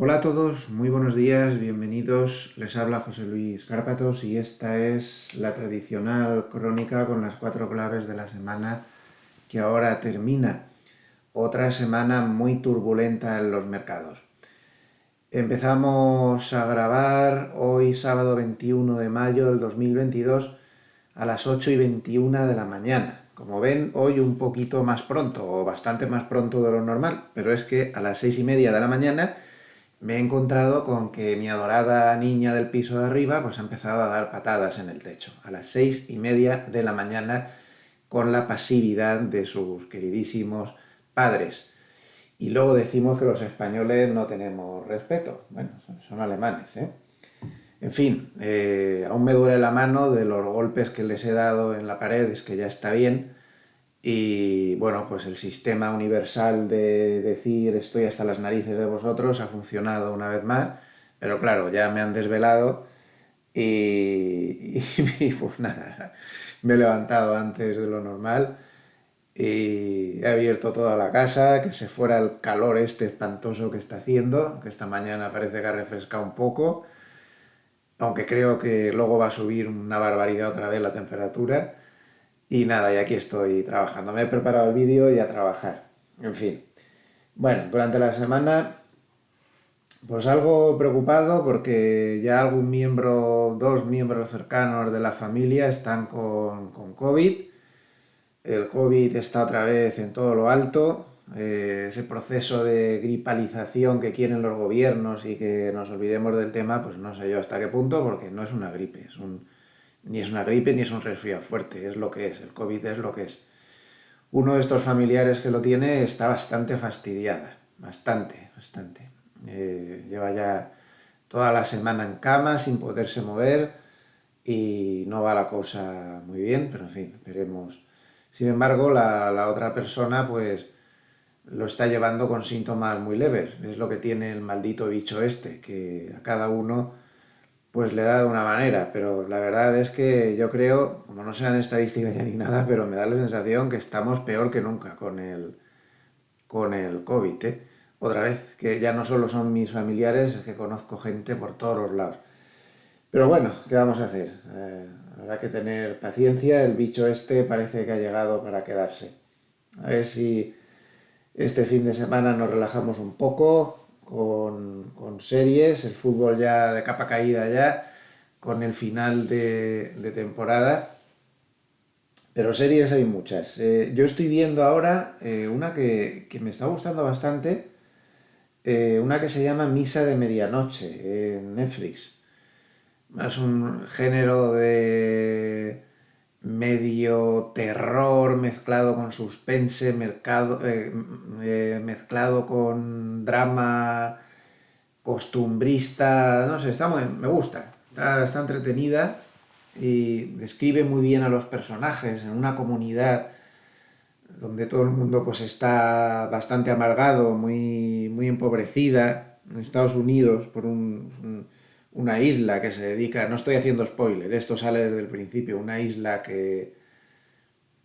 Hola a todos, muy buenos días, bienvenidos. Les habla José Luis Cárpatos y esta es la tradicional crónica con las 4 claves de la semana que ahora termina. Otra semana muy turbulenta en los mercados. Empezamos a grabar hoy sábado 21 de mayo del 2022 a las 8:21 de la mañana. Como ven, hoy un poquito más pronto o bastante más pronto de lo normal, pero es que a las 6:30 de la mañana me he encontrado con que mi adorada niña del piso de arriba pues ha empezado a dar patadas en el techo a las 6:30 de la mañana con la pasividad de sus queridísimos padres. Y luego decimos que los españoles no tenemos respeto. Bueno, son alemanes, ¿eh? En fin, aún me duele la mano de los golpes que les he dado en la pared, es que ya está bien. Y bueno, pues el sistema universal de decir estoy hasta las narices de vosotros ha funcionado una vez más, pero claro, ya me han desvelado y pues nada, me he levantado antes de lo normal y he abierto toda la casa, que se fuera el calor este espantoso que está haciendo, que esta mañana parece que ha refrescado un poco, aunque creo que luego va a subir una barbaridad otra vez la temperatura. Y nada, y aquí estoy trabajando. Me he preparado el vídeo y a trabajar. En fin. Bueno, durante la semana, pues algo preocupado porque ya algún miembro, dos miembros cercanos de la familia están con COVID. El COVID está otra vez en todo lo alto. Ese proceso de gripalización que quieren los gobiernos y que nos olvidemos del tema, pues no sé yo hasta qué punto, porque no es una gripe, ni es una gripe ni es un resfriado fuerte, es lo que es, el COVID es lo que es. Uno de estos familiares que lo tiene está bastante fastidiada, bastante. Lleva ya toda la semana en cama sin poderse mover y no va la cosa muy bien, pero en fin, veremos. Sin embargo, la otra persona pues lo está llevando con síntomas muy leves. Es lo que tiene el maldito bicho este, que a cada uno pues le da de una manera, pero la verdad es que yo creo, como no sean estadísticas ya ni nada, pero me da la sensación que estamos peor que nunca con el COVID, ¿eh? Otra vez, que ya no solo son mis familiares, es que conozco gente por todos los lados. Pero bueno, ¿qué vamos a hacer? Habrá que tener paciencia, el bicho este parece que ha llegado para quedarse. A ver si este fin de semana nos relajamos un poco con series, el fútbol ya de capa caída ya, con el final de temporada. Pero series hay muchas. Yo estoy viendo ahora una que me está gustando bastante, una que se llama Misa de Medianoche en Netflix. Es un género de medio terror mezclado con suspense, mezclado con drama costumbrista, no sé, me gusta, está entretenida y describe muy bien a los personajes en una comunidad donde todo el mundo pues está bastante amargado, muy empobrecida, en Estados Unidos, por una isla que se dedica, no estoy haciendo spoiler, esto sale desde el principio, una isla que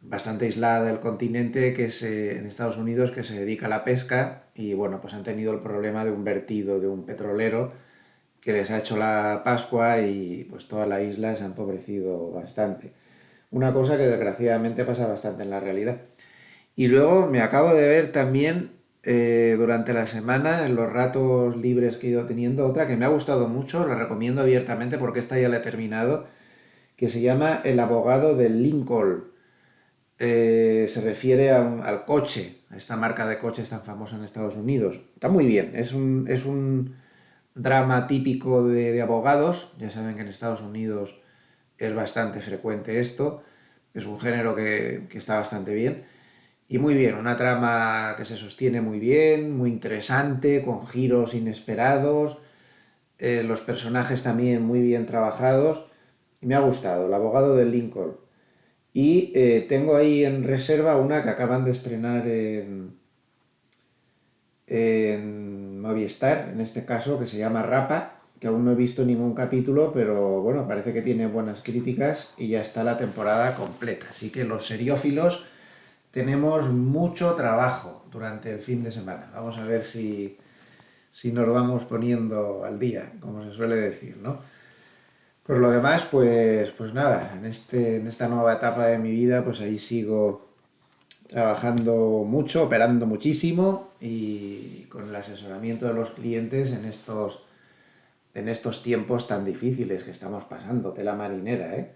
bastante aislada del continente en Estados Unidos que se dedica a la pesca y bueno, pues han tenido el problema de un vertido de un petrolero que les ha hecho la Pascua y pues toda la isla se ha empobrecido bastante. Una cosa que desgraciadamente pasa bastante en la realidad. Y luego me acabo de ver también durante la semana, en los ratos libres que he ido teniendo, otra que me ha gustado mucho, la recomiendo abiertamente porque esta ya la he terminado, que se llama El abogado de Lincoln. Se refiere al coche, a esta marca de coches tan famosa en Estados Unidos. Está muy bien, es un drama típico de abogados, ya saben que en Estados Unidos es bastante frecuente esto, es un género que está bastante bien. Y muy bien, una trama que se sostiene muy bien, muy interesante, con giros inesperados, los personajes también muy bien trabajados. Y me ha gustado, El abogado de Lincoln. Y tengo ahí en reserva una que acaban de estrenar en Movistar, en este caso, que se llama Rapa, que aún no he visto ningún capítulo, pero bueno, parece que tiene buenas críticas y ya está la temporada completa. Así que los seriófilos tenemos mucho trabajo durante el fin de semana. Vamos a ver si nos vamos poniendo al día, como se suele decir, ¿no? Por lo demás, pues nada, en esta nueva etapa de mi vida, pues ahí sigo trabajando mucho, operando muchísimo y con el asesoramiento de los clientes en estos tiempos tan difíciles que estamos pasando, tela marinera, ¿eh?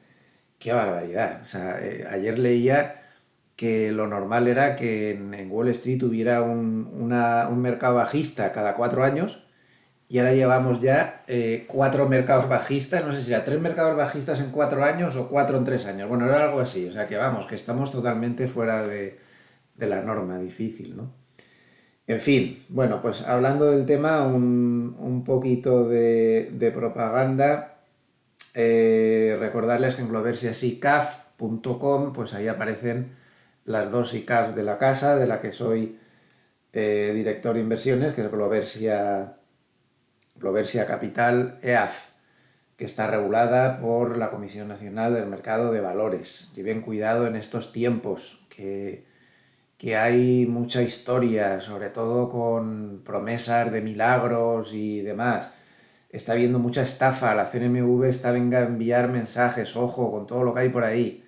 Qué barbaridad. O sea, ayer leía que lo normal era que en Wall Street hubiera un mercado bajista cada 4 años y ahora llevamos ya 4 mercados bajistas, no sé si era 3 mercados bajistas en 4 años o 4 en 3 años. Bueno, era algo así, o sea que vamos, que estamos totalmente fuera de la norma, difícil, ¿no? En fin, bueno, pues hablando del tema, un poquito de propaganda. Recordarles que en gloversiasicaf.com pues ahí aparecen las dos ICAF de la casa, de la que soy director de inversiones, que es Gloversia Capital EAF, que está regulada por la Comisión Nacional del Mercado de Valores. Lleven cuidado en estos tiempos, que hay mucha historia, sobre todo con promesas de milagros y demás. Está habiendo mucha estafa, la CNMV está venga a enviar mensajes, ojo, con todo lo que hay por ahí.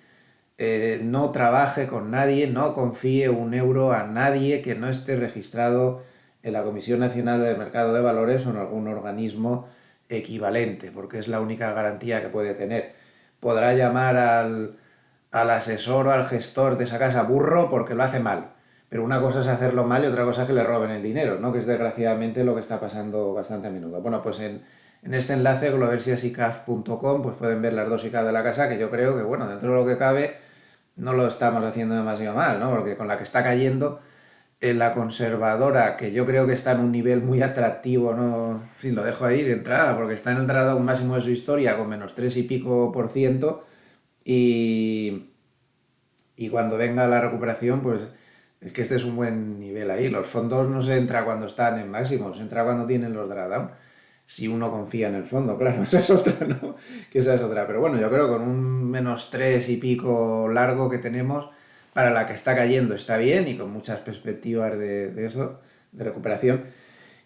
No trabaje con nadie, no confíe un euro a nadie que no esté registrado en la Comisión Nacional del Mercado de Valores o en algún organismo equivalente, porque es la única garantía que puede tener. Podrá llamar al asesor o al gestor de esa casa burro porque lo hace mal, pero una cosa es hacerlo mal y otra cosa es que le roben el dinero, ¿no? Que es desgraciadamente lo que está pasando bastante a menudo. Bueno, pues en este enlace, gloversiasicaf.com, pues pueden ver las dos ICAF de la casa, que yo creo que, bueno, dentro de lo que cabe, no lo estamos haciendo demasiado mal, ¿no? Porque con la que está cayendo, la conservadora, que yo creo que está en un nivel muy atractivo, ¿no? Sí, lo dejo ahí de entrada, porque está en entrada a un máximo de su historia con -3 y pico %, y, y cuando venga la recuperación, pues es que este es un buen nivel ahí. Los fondos no se entra cuando están en máximos, se entra cuando tienen los drawdown. Si uno confía en el fondo, claro, esa es otra, ¿no? Que esa es otra. Pero bueno, yo creo que con un -3 y pico largo que tenemos, para la que está cayendo está bien y con muchas perspectivas de eso, de recuperación.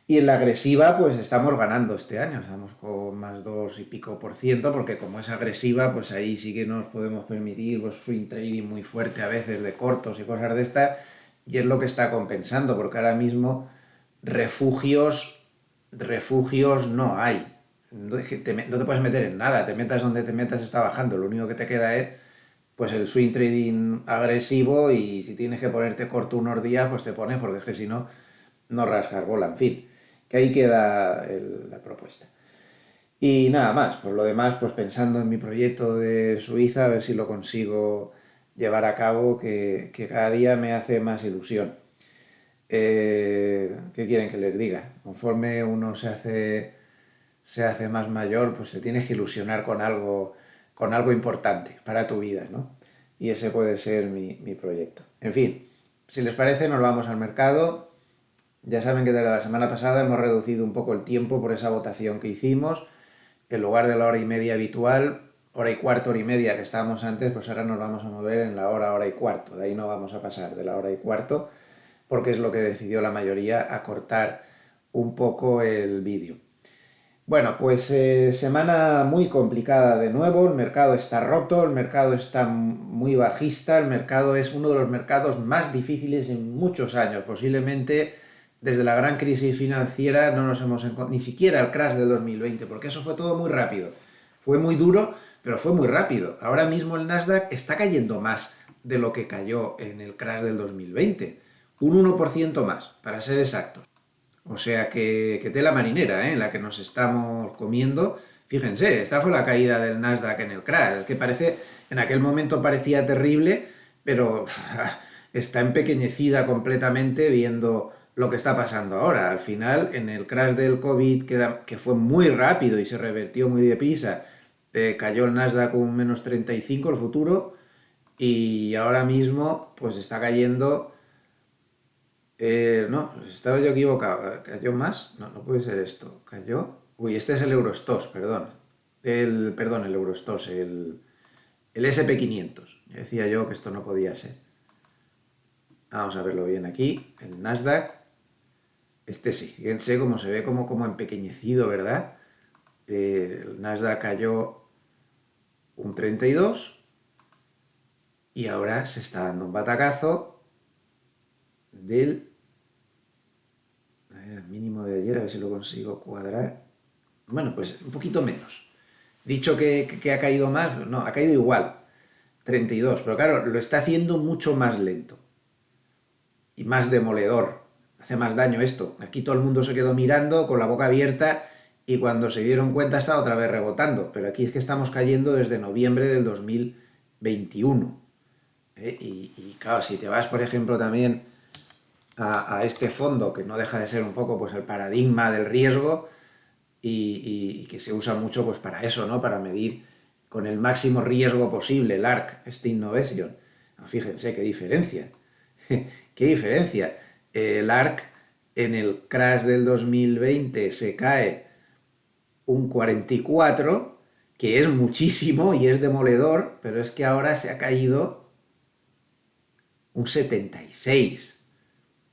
Y en la agresiva, pues estamos ganando este año, estamos con +2 y pico %, porque como es agresiva, pues ahí sí que nos podemos permitir pues, swing trading muy fuerte a veces de cortos y cosas de estas, y es lo que está compensando, porque ahora mismo refugios no hay. No te puedes meter en nada, te metas donde te metas está bajando, lo único que te queda es pues el swing trading agresivo y si tienes que ponerte corto unos días, pues te pones, porque es que si no, no rascas bola, en fin, que ahí queda la propuesta. Y nada más, por lo demás, pues pensando en mi proyecto de Suiza, a ver si lo consigo llevar a cabo, que cada día me hace más ilusión. ¿Qué quieren que les diga? Conforme uno se hace más mayor, pues te tienes que ilusionar con algo importante para tu vida, ¿no? Y ese puede ser mi proyecto. En fin, si les parece, nos vamos al mercado. Ya saben que desde la semana pasada hemos reducido un poco el tiempo por esa votación que hicimos. En lugar de la hora y media habitual, hora y cuarto, hora y media que estábamos antes, pues ahora nos vamos a mover en la hora, hora y cuarto. De ahí no vamos a pasar de la hora y cuarto, porque es lo que decidió la mayoría, acortar un poco el vídeo. Bueno, pues semana muy complicada de nuevo, el mercado está roto, el mercado está muy bajista, el mercado es uno de los mercados más difíciles en muchos años, posiblemente desde la gran crisis financiera no nos hemos encontrado, ni siquiera el crash del 2020, porque eso fue todo muy rápido, fue muy duro, pero fue muy rápido. Ahora mismo el Nasdaq está cayendo más de lo que cayó en el crash del 2020, un 1% más, para ser exactos. O sea que tela marinera, ¿eh? La que nos estamos comiendo. Fíjense, esta fue la caída del Nasdaq en el crash. Que parece, en aquel momento parecía terrible, pero está empequeñecida completamente viendo lo que está pasando ahora. Al final, en el crash del COVID, que fue muy rápido y se revertió muy deprisa, cayó el Nasdaq un -35 el futuro, y ahora mismo pues está cayendo no, estaba yo equivocado. ¿Cayó más? No, no puede ser esto. ¿Cayó? Uy, este es el Eurostoxx, perdón. El Eurostoxx, el SP 500. Ya decía yo que esto no podía ser. Vamos a verlo bien aquí. El Nasdaq. Este sí, fíjense cómo se ve como empequeñecido, ¿verdad? El Nasdaq cayó un 32 y ahora se está dando un batacazo del el mínimo de ayer, a ver si lo consigo cuadrar. Bueno, pues un poquito menos. Dicho que ha caído más, no, ha caído igual, 32, pero claro, lo está haciendo mucho más lento y más demoledor. Hace más daño esto. Aquí todo el mundo se quedó mirando con la boca abierta y cuando se dieron cuenta estaba otra vez rebotando. Pero aquí es que estamos cayendo desde noviembre del 2021. Y claro, si te vas, por ejemplo, también a este fondo, que no deja de ser un poco pues el paradigma del riesgo y que se usa mucho pues para eso, ¿no? Para medir con el máximo riesgo posible el ARC, este Innovation. Fíjense qué diferencia. ¿Qué diferencia? El ARC en el crash del 2020 se cae un 44, que es muchísimo y es demoledor, pero es que ahora se ha caído un 76.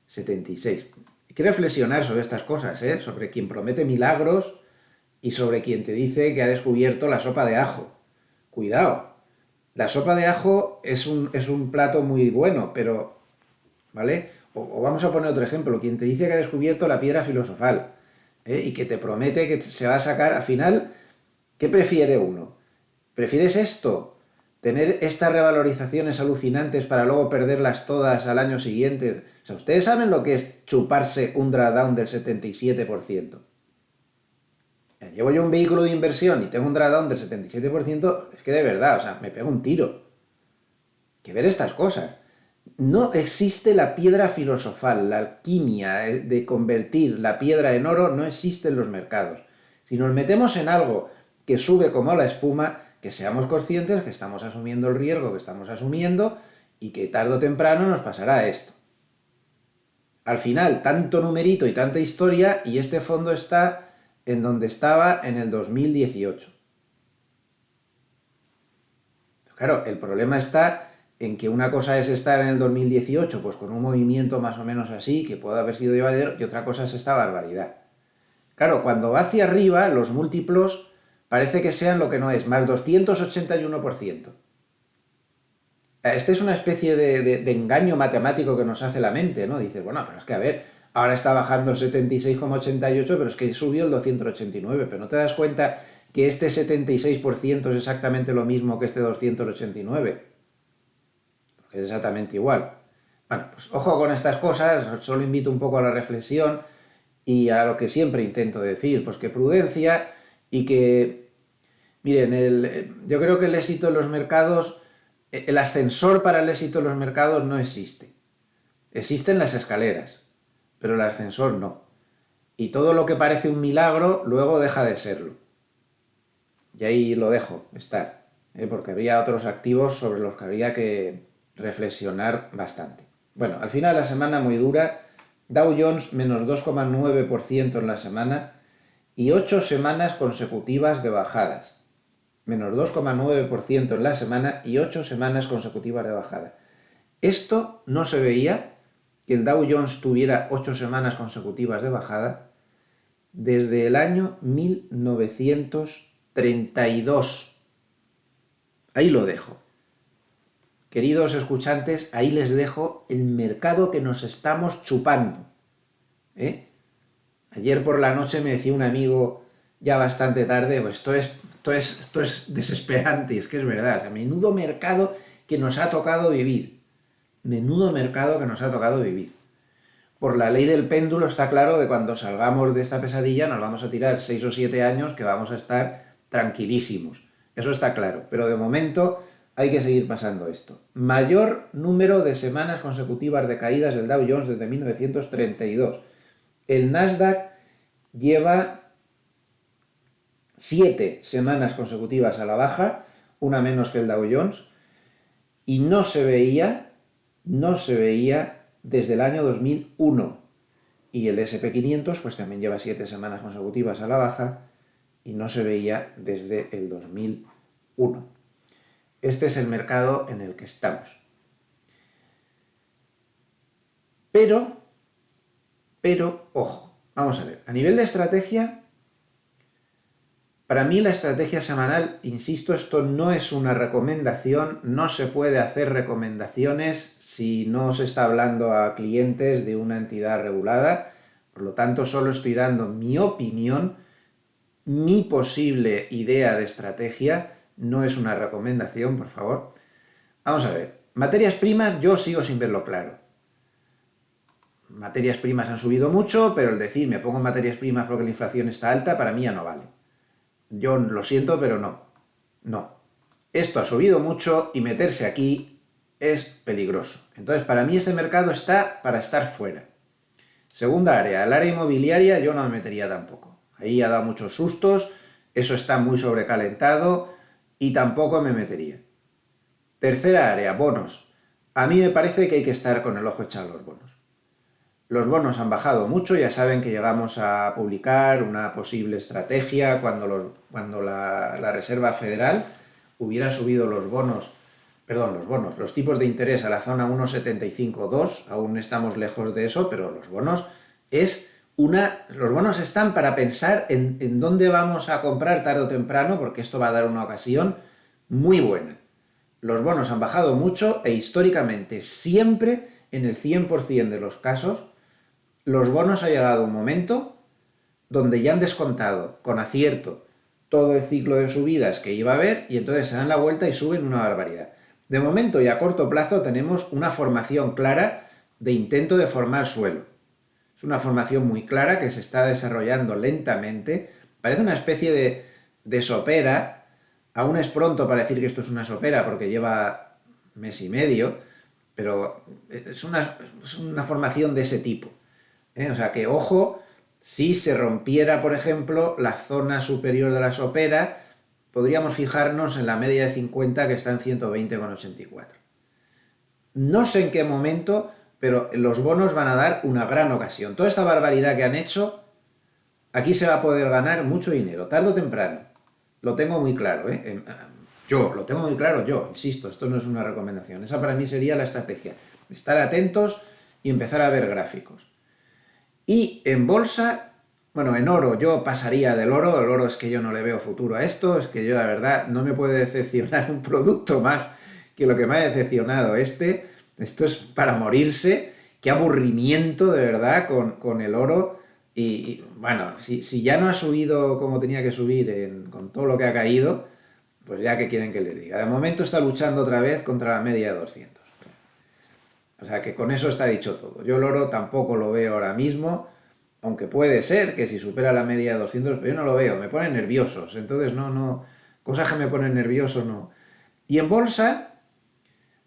76. Hay que reflexionar sobre estas cosas, ¿eh? Sobre quien promete milagros y sobre quien te dice que ha descubierto la sopa de ajo. Cuidado. La sopa de ajo es un plato muy bueno, pero ¿vale? O vamos a poner otro ejemplo, quien te dice que ha descubierto la piedra filosofal, y que te promete que se va a sacar, al final, ¿qué prefiere uno? ¿Prefieres esto? ¿Tener estas revalorizaciones alucinantes para luego perderlas todas al año siguiente? O sea, ¿ustedes saben lo que es chuparse un drawdown del 77%? Llevo yo un vehículo de inversión y tengo un drawdown del 77%, es que de verdad, o sea, me pego un tiro. Hay que ver estas cosas. No existe la piedra filosofal, la alquimia de convertir la piedra en oro no existe en los mercados. Si nos metemos en algo que sube como la espuma, que seamos conscientes que estamos asumiendo el riesgo que estamos asumiendo y que tarde o temprano nos pasará esto. Al final, tanto numerito y tanta historia y este fondo está en donde estaba en el 2018. Claro, el problema está en que una cosa es estar en el 2018, pues con un movimiento más o menos así, que puede haber sido llevadero, y otra cosa es esta barbaridad. Claro, cuando va hacia arriba, los múltiplos parece que sean lo que no es, más 281%. Este es una especie de engaño matemático que nos hace la mente, ¿no? Dices, bueno, pero es que a ver, ahora está bajando el 76,88, pero es que subió el 289, pero no te das cuenta que este 76% es exactamente lo mismo que este 289, porque es exactamente igual. Bueno, pues ojo con estas cosas, solo invito un poco a la reflexión y a lo que siempre intento decir, pues que prudencia y que, miren, yo creo que el éxito en los mercados, el ascensor para el éxito en los mercados no existe. Existen las escaleras, pero el ascensor no. Y todo lo que parece un milagro luego deja de serlo. Y ahí lo dejo estar, porque habría otros activos sobre los que habría que reflexionar bastante. Bueno, al final de la semana muy dura, Dow Jones menos 2,9% en la semana y 8 semanas consecutivas de bajadas. Menos 2,9% en la semana y 8 semanas consecutivas de bajada. Esto no se veía, que el Dow Jones tuviera 8 semanas consecutivas de bajada, desde el año 1932. Ahí lo dejo. Queridos escuchantes, ahí les dejo el mercado que nos estamos chupando. ¿Eh? Ayer por la noche me decía un amigo, ya bastante tarde, pues esto es desesperante, es que es verdad, o sea, menudo mercado que nos ha tocado vivir. Menudo mercado que nos ha tocado vivir. Por la ley del péndulo está claro que cuando salgamos de esta pesadilla nos vamos a tirar 6 o 7 años que vamos a estar tranquilísimos. Eso está claro, pero de momento hay que seguir pasando esto. Mayor número de semanas consecutivas de caídas del Dow Jones desde 1932. El Nasdaq lleva 7 semanas consecutivas a la baja, una menos que el Dow Jones, y no se veía desde el año 2001. Y el SP500 pues también lleva 7 semanas consecutivas a la baja y no se veía desde el 2001. Este es el mercado en el que estamos. Pero Pero, ojo, vamos a ver, a nivel de estrategia, para mí la estrategia semanal, insisto, esto no es una recomendación, no se puede hacer recomendaciones si no se está hablando a clientes de una entidad regulada, por lo tanto solo estoy dando mi opinión, mi posible idea de estrategia, no es una recomendación, por favor. Vamos a ver, materias primas yo sigo sin verlo claro. Materias primas han subido mucho, pero el decir me pongo en materias primas porque la inflación está alta, para mí ya no vale. Yo lo siento, pero no. No. Esto ha subido mucho y meterse aquí es peligroso. Entonces, para mí este mercado está para estar fuera. Segunda área, el área inmobiliaria yo no me metería tampoco. Ahí ha dado muchos sustos, eso está muy sobrecalentado y tampoco me metería. Tercera área, bonos. A mí me parece que hay que estar con el ojo echado a los bonos. Los bonos han bajado mucho, ya saben que llegamos a publicar una posible estrategia cuando la Reserva Federal hubiera subido los tipos de interés a la zona 1,75-2, aún estamos lejos de eso, pero los bonos los bonos están para pensar en dónde vamos a comprar tarde o temprano, porque esto va a dar una ocasión muy buena. Los bonos han bajado mucho e históricamente siempre, en el 100% de los casos, los bonos ha llegado un momento donde ya han descontado con acierto todo el ciclo de subidas que iba a haber y entonces se dan la vuelta y suben una barbaridad. De momento y a corto plazo tenemos una formación clara de intento de formar suelo. Es una formación muy clara que se está desarrollando lentamente. Parece una especie de sopera. Aún es pronto para decir que esto es una sopera porque lleva mes y medio, pero es una formación de ese tipo. O sea que, ojo, si se rompiera, por ejemplo, la zona superior de la sopera, podríamos fijarnos en la media de 50 que está en 120,84. No sé en qué momento, pero los bonos van a dar una gran ocasión. Toda esta barbaridad que han hecho, aquí se va a poder ganar mucho dinero, tarde o temprano. Lo tengo muy claro, ¿eh? Yo, lo tengo muy claro, yo, insisto, esto no es una recomendación. Esa para mí sería la estrategia. Estar atentos y empezar a ver gráficos. Y en bolsa, bueno, en oro, yo pasaría del oro. El oro es que yo no le veo futuro a esto, es que yo la verdad no me puede decepcionar un producto más que lo que me ha decepcionado este. Esto es para morirse, qué aburrimiento de verdad con el oro. Y bueno, si ya no ha subido como tenía que subir con todo lo que ha caído, pues ya que quieren que les diga. De momento está luchando otra vez contra la media de 200. O sea que con eso está dicho todo. Yo el oro tampoco lo veo ahora mismo, aunque puede ser que si supera la media de 200, pero yo no lo veo, me ponen nerviosos. Entonces cosas que me ponen nervioso no. Y en bolsa,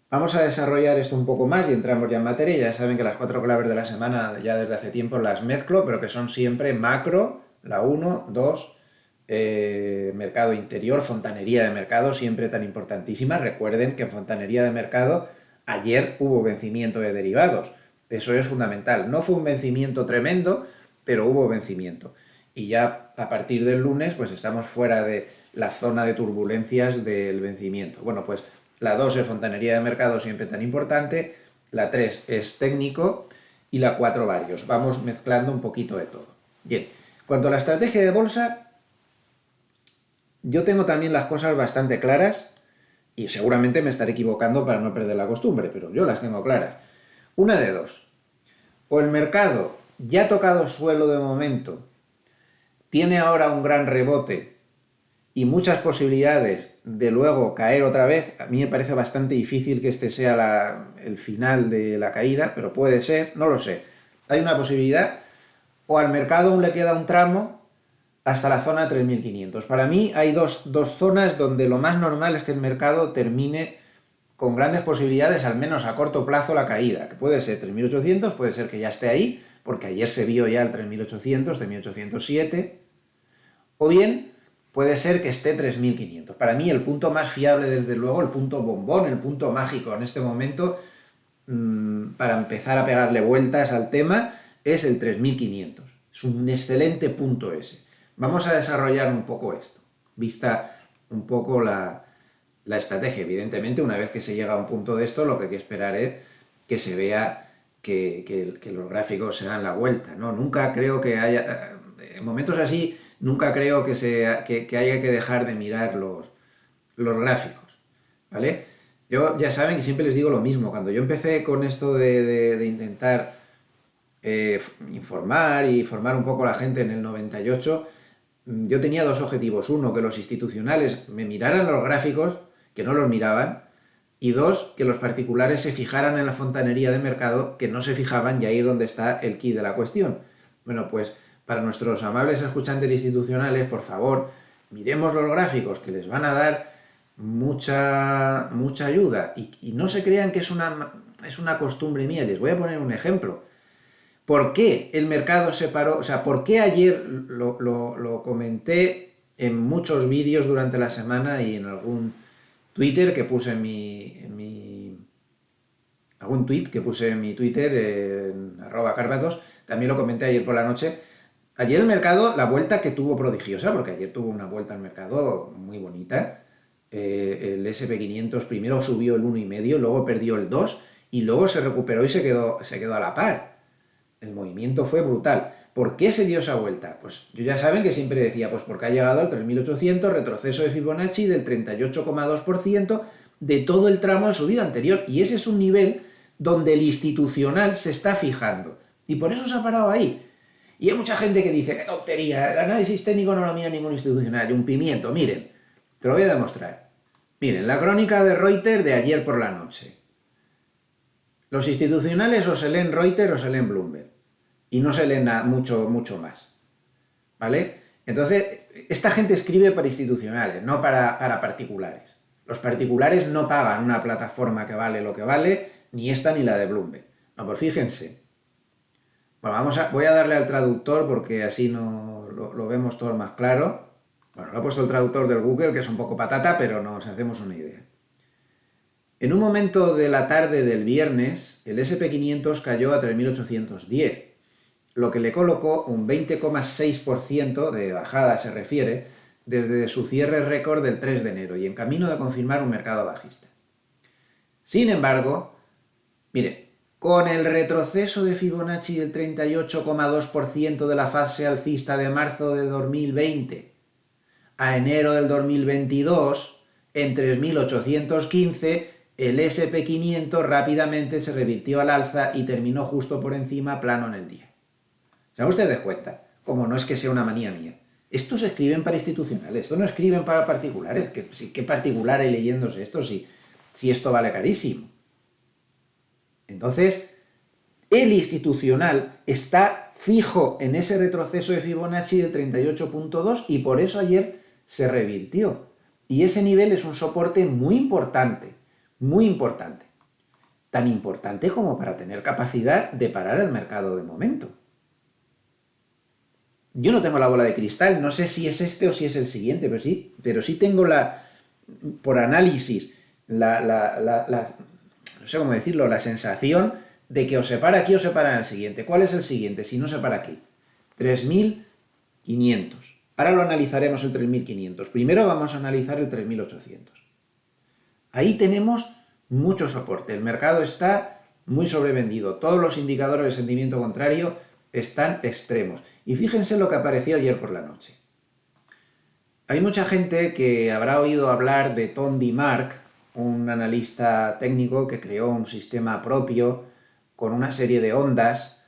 vamos a desarrollar esto un poco más y entramos ya en materia. Ya saben que las 4 claves de la semana ya desde hace tiempo las mezclo, pero que son siempre macro, la 1, 2, mercado interior, fontanería de mercado, siempre tan importantísima. Recuerden que en fontanería de mercado ayer hubo vencimiento de derivados. Eso es fundamental. No fue un vencimiento tremendo, pero hubo vencimiento. Y ya a partir del lunes, pues estamos fuera de la zona de turbulencias del vencimiento. Bueno, pues la 2 es fontanería de mercado, siempre tan importante. La 3 es técnico. Y la 4 varios. Vamos mezclando un poquito de todo. Bien, cuanto a la estrategia de bolsa, yo tengo también las cosas bastante claras y seguramente me estaré equivocando para no perder la costumbre, pero yo las tengo claras. Una de dos. O el mercado ya ha tocado suelo de momento, tiene ahora un gran rebote y muchas posibilidades de luego caer otra vez. A mí me parece bastante difícil que este sea el final de la caída, pero puede ser, no lo sé. Hay una posibilidad. O al mercado aún le queda un tramo hasta la zona 3.500. Para mí hay dos zonas donde lo más normal es que el mercado termine con grandes posibilidades, al menos a corto plazo, la caída, que puede ser 3.800, puede ser que ya esté ahí, porque ayer se vio ya el 3.800, 3.807, o bien puede ser que esté 3.500. Para mí el punto más fiable, desde luego, el punto bombón, el punto mágico en este momento, para empezar a pegarle vueltas al tema, es el 3.500. Es un excelente punto ese. Vamos a desarrollar un poco esto, vista un poco la estrategia. Evidentemente, una vez que se llega a un punto de esto, lo que hay que esperar es que se vea que los gráficos se dan la vuelta, ¿no? Nunca creo que haya, en momentos así, nunca creo que haya que dejar de mirar los gráficos, ¿vale? Yo ya saben que siempre les digo lo mismo, cuando yo empecé con esto de intentar informar y formar un poco a la gente en el 98, yo tenía dos objetivos. Uno, que los institucionales me miraran los gráficos, que no los miraban, y dos, que los particulares se fijaran en la fontanería de mercado, que no se fijaban, y ahí es donde está el quid de la cuestión. Bueno, pues para nuestros amables escuchantes institucionales, por favor, miremos los gráficos, que les van a dar mucha ayuda, y no se crean que es una costumbre mía. Les voy a poner un ejemplo. ¿Por qué el mercado se paró? O sea, ¿por qué ayer lo comenté en muchos vídeos durante la semana y en algún Twitter que puse algún tweet que puse en mi Twitter, en @carpatos, también lo comenté ayer por la noche. Ayer el mercado, la vuelta que tuvo prodigiosa, porque ayer tuvo una vuelta al mercado muy bonita. El SP500 primero subió el 1,5, luego perdió el 2 y luego se recuperó y se quedó a la par. El movimiento fue brutal. ¿Por qué se dio esa vuelta? Pues yo ya saben que siempre decía, pues porque ha llegado al 3.800, retroceso de Fibonacci del 38,2% de todo el tramo de subida anterior. Y ese es un nivel donde el institucional se está fijando. Y por eso se ha parado ahí. Y hay mucha gente que dice, qué tontería, el análisis técnico no lo mira ningún institucional. Y un pimiento, miren, te lo voy a demostrar. Miren, la crónica de Reuters de ayer por la noche. Los institucionales o se leen Reuters o se leen Bloomberg. Y no se leen mucho más. ¿Vale? Entonces, esta gente escribe para institucionales, no para particulares. Los particulares no pagan una plataforma que vale lo que vale, ni esta ni la de Bloomberg. No, pues fíjense. Bueno, voy a darle al traductor porque así no lo vemos todo más claro. Bueno, lo he puesto el traductor del Google, que es un poco patata, pero nos hacemos una idea. En un momento de la tarde del viernes, el SP500 cayó a 3.810, lo que le colocó un 20,6% de bajada, se refiere, desde su cierre récord del 3 de enero y en camino de confirmar un mercado bajista. Sin embargo, mire, con el retroceso de Fibonacci del 38,2% de la fase alcista de marzo de 2020 a enero del 2022, en 3.815, el SP500 rápidamente se revirtió al alza y terminó justo por encima, plano en el día. ¿Se dan ustedes cuenta? Como no es que sea una manía mía. Estos escriben para institucionales, estos no escriben para particulares. ¿Qué particular hay leyéndose esto si esto vale carísimo? Entonces, el institucional está fijo en ese retroceso de Fibonacci del 38,2 y por eso ayer se revirtió. Y ese nivel es un soporte muy importante, muy importante. Tan importante como para tener capacidad de parar el mercado de momento. Yo no tengo la bola de cristal, no sé si es este o si es el siguiente, pero sí tengo por análisis, no sé cómo decirlo, la sensación de que o se para aquí o se para en el siguiente. ¿Cuál es el siguiente si no se para aquí? 3.500. Ahora lo analizaremos el 3.500. Primero vamos a analizar el 3.800. Ahí tenemos mucho soporte. El mercado está muy sobrevendido. Todos los indicadores de sentimiento contrario están extremos. Y fíjense lo que apareció ayer por la noche. Hay mucha gente que habrá oído hablar de Tom Mark, un analista técnico que creó un sistema propio con una serie de ondas.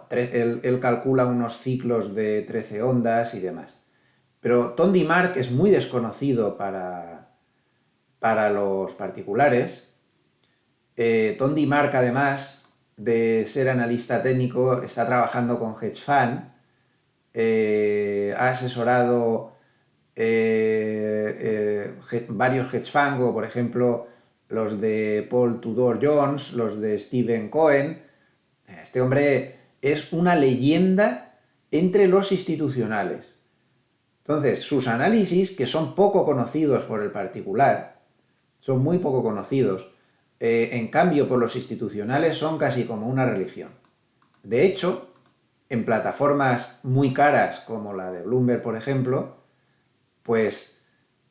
Él calcula unos ciclos de 13 ondas y demás. Pero Tom Mark es muy desconocido para los particulares. Tom Mark, además de ser analista técnico, está trabajando con hedge fund, ha asesorado varios hedge funds, como por ejemplo los de Paul Tudor Jones, los de Stephen Cohen. Este hombre es una leyenda entre los institucionales. Entonces, sus análisis, que son poco conocidos por el particular, son muy poco conocidos, en cambio por los institucionales son casi como una religión. De hecho, en plataformas muy caras como la de Bloomberg, por ejemplo, pues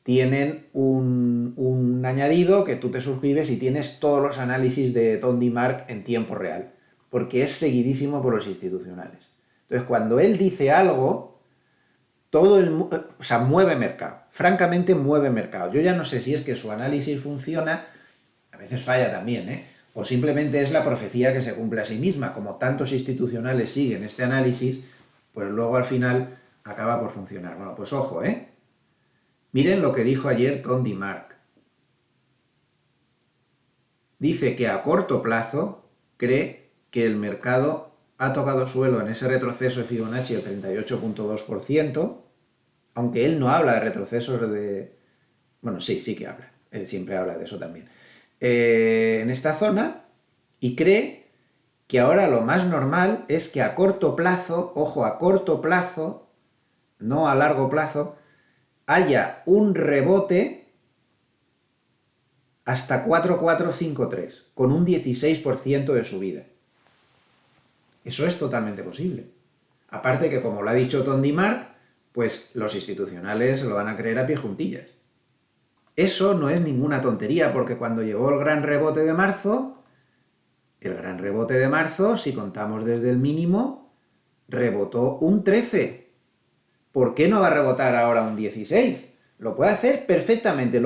tienen un añadido que tú te suscribes y tienes todos los análisis de Tom Mark en tiempo real. porque es seguidísimo por los institucionales. Entonces, cuando él dice algo, todo el mundo, o sea, mueve mercado, francamente mueve mercado. Yo ya no sé si es que su análisis funciona, a veces falla también, ¿eh? O simplemente es la profecía que se cumple a sí misma. Como tantos institucionales siguen este análisis, pues luego al final acaba por funcionar. Bueno, pues ojo, ¿eh? Miren lo que dijo ayer Tom DeMark. Dice que a corto plazo cree que el mercado ha tocado suelo en ese retroceso de Fibonacci del 38,2%, aunque él no habla de retrocesos de... Bueno, sí que habla. Él siempre habla de eso también. En esta zona, y cree que ahora lo más normal es que a corto plazo, ojo, a corto plazo, no a largo plazo, haya un rebote hasta 4,453, con un 16% de subida. Eso es totalmente posible. Aparte que, como lo ha dicho Tom DeMark, pues los institucionales lo van a creer a pie juntillas. Eso no es ninguna tontería, porque cuando llegó el gran rebote de marzo, si contamos desde el mínimo, rebotó un 13. ¿Por qué no va a rebotar ahora un 16? Lo puede hacer perfectamente,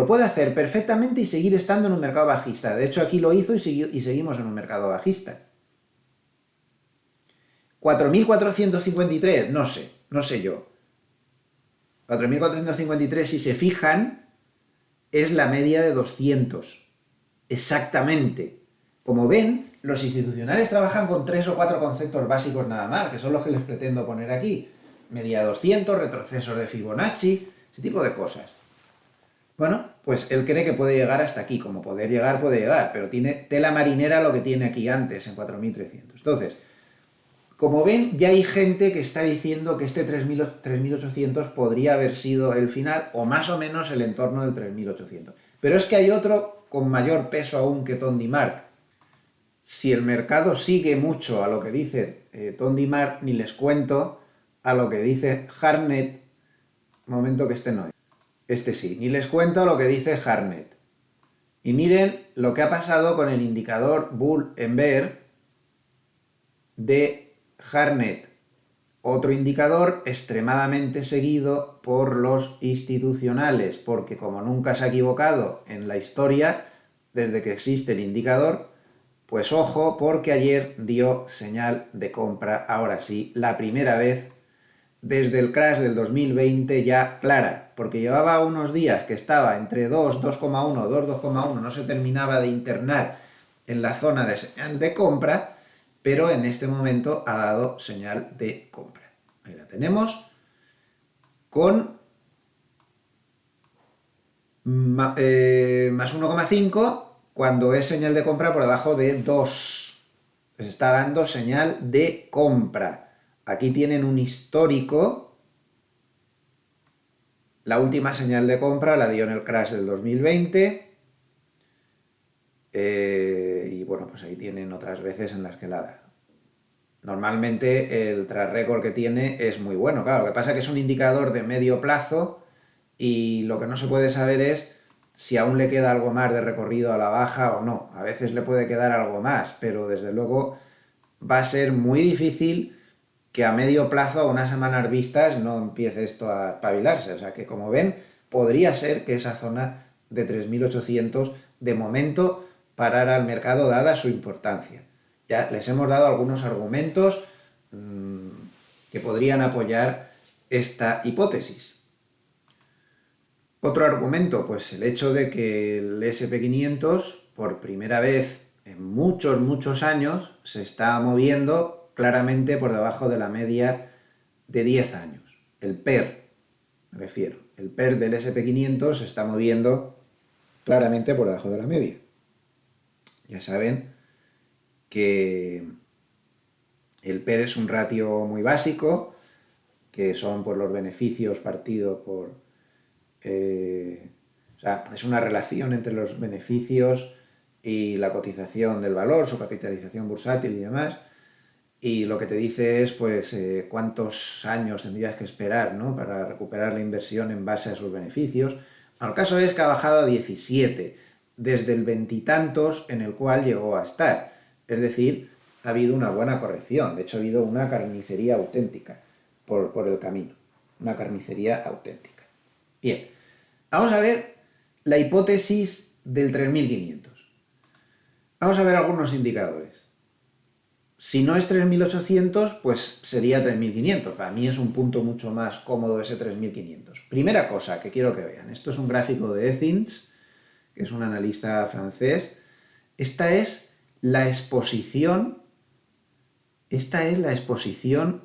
y seguir estando en un mercado bajista. De hecho, aquí lo hizo y seguimos en un mercado bajista. 4.453, no sé yo. 4.453, si se fijan, es la media de 200. Exactamente. Como ven, los institucionales trabajan con 3 o 4 conceptos básicos nada más, que son los que les pretendo poner aquí. Media de 200, retrocesos de Fibonacci, ese tipo de cosas. Bueno, pues él cree que puede llegar hasta aquí, como poder llegar puede llegar, pero tiene tela marinera lo que tiene aquí antes, en 4.300. Entonces, como ven, ya hay gente que está diciendo que este 3.800 podría haber sido el final, o más o menos el entorno del 3.800. Pero es que hay otro con mayor peso aún que Tom DeMark. Si el mercado sigue mucho a lo que dice Tom DeMark, ni les cuento a lo que dice Hartnett. Momento que este no es. Este sí, ni les cuento lo que dice Hartnett. Y miren lo que ha pasado con el indicador Bull and Bear de Hartnett. Otro indicador extremadamente seguido por los institucionales, porque como nunca se ha equivocado en la historia, desde que existe el indicador, pues ojo, porque ayer dio señal de compra, ahora sí, la primera vez desde el crash del 2020 ya clara, porque llevaba unos días que estaba entre 2, 2,1, 2, 2,1, no se terminaba de internar en la zona de señal de compra, pero en este momento ha dado señal de compra. Ahí la tenemos, con más 1,5 cuando es señal de compra por debajo de 2. Les está dando señal de compra. Aquí tienen un histórico. La última señal de compra la dio en el crash del 2020. Y bueno, pues ahí tienen otras veces en las que la ha dado. Normalmente el track record que tiene es muy bueno. Claro, lo que pasa es que es un indicador de medio plazo y lo que no se puede saber es si aún le queda algo más de recorrido a la baja o no. A veces le puede quedar algo más, pero desde luego va a ser muy difícil que a medio plazo, a unas semanas vistas, no empiece esto a espabilarse. O sea que, como ven, podría ser que esa zona de 3.800 de momento parara al mercado dada su importancia. Ya les hemos dado algunos argumentos que podrían apoyar esta hipótesis. Otro argumento, pues el hecho de que el SP500, por primera vez en muchos años, se está moviendo claramente por debajo de la media de 10 años. El PER, me refiero. El PER del SP500 se está moviendo claramente por debajo de la media. Ya saben que el PER es un ratio muy básico, que son por los beneficios partido por... o sea, es una relación entre los beneficios y la cotización del valor, su capitalización bursátil y demás. Y lo que te dice es, pues, cuántos años tendrías que esperar, ¿no?, para recuperar la inversión en base a sus beneficios. El caso es que ha bajado a 17, desde el veintitantos en el cual llegó a estar. Es decir, ha habido una buena corrección. De hecho, ha habido una carnicería auténtica por el camino. Una carnicería auténtica. Bien, vamos a ver la hipótesis del 3500. Vamos a ver algunos indicadores. Si no es 3800, pues sería 3500. Para mí es un punto mucho más cómodo ese 3500. Primera cosa que quiero que vean. Esto es un gráfico de Ethins, que es un analista francés. Esta es la exposición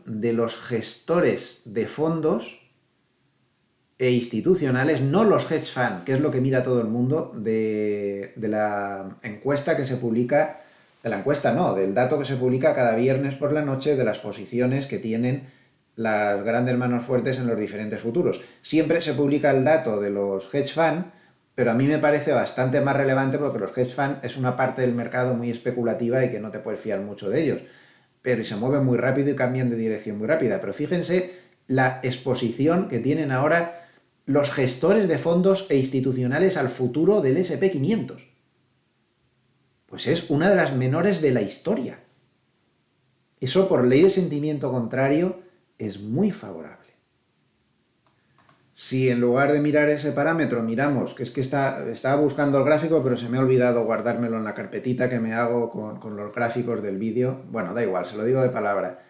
de los gestores de fondos e institucionales, no los hedge funds, que es lo que mira todo el mundo de la encuesta que se publica, de la encuesta no, del dato que se publica cada viernes por la noche de las posiciones que tienen las grandes manos fuertes en los diferentes futuros. Siempre se publica el dato de los hedge funds, pero a mí me parece bastante más relevante porque los hedge funds es una parte del mercado muy especulativa y que no te puedes fiar mucho de ellos, pero se mueven muy rápido y cambian de dirección muy rápida. Pero fíjense la exposición que tienen ahora los gestores de fondos e institucionales al futuro del S&P 500. Pues es una de las menores de la historia. Eso, por ley de sentimiento contrario, es muy favorable. Si en lugar de mirar ese parámetro miramos, que es que estaba buscando el gráfico, pero se me ha olvidado guardármelo en la carpetita que me hago con los gráficos del vídeo. Bueno, da igual, se lo digo de palabra.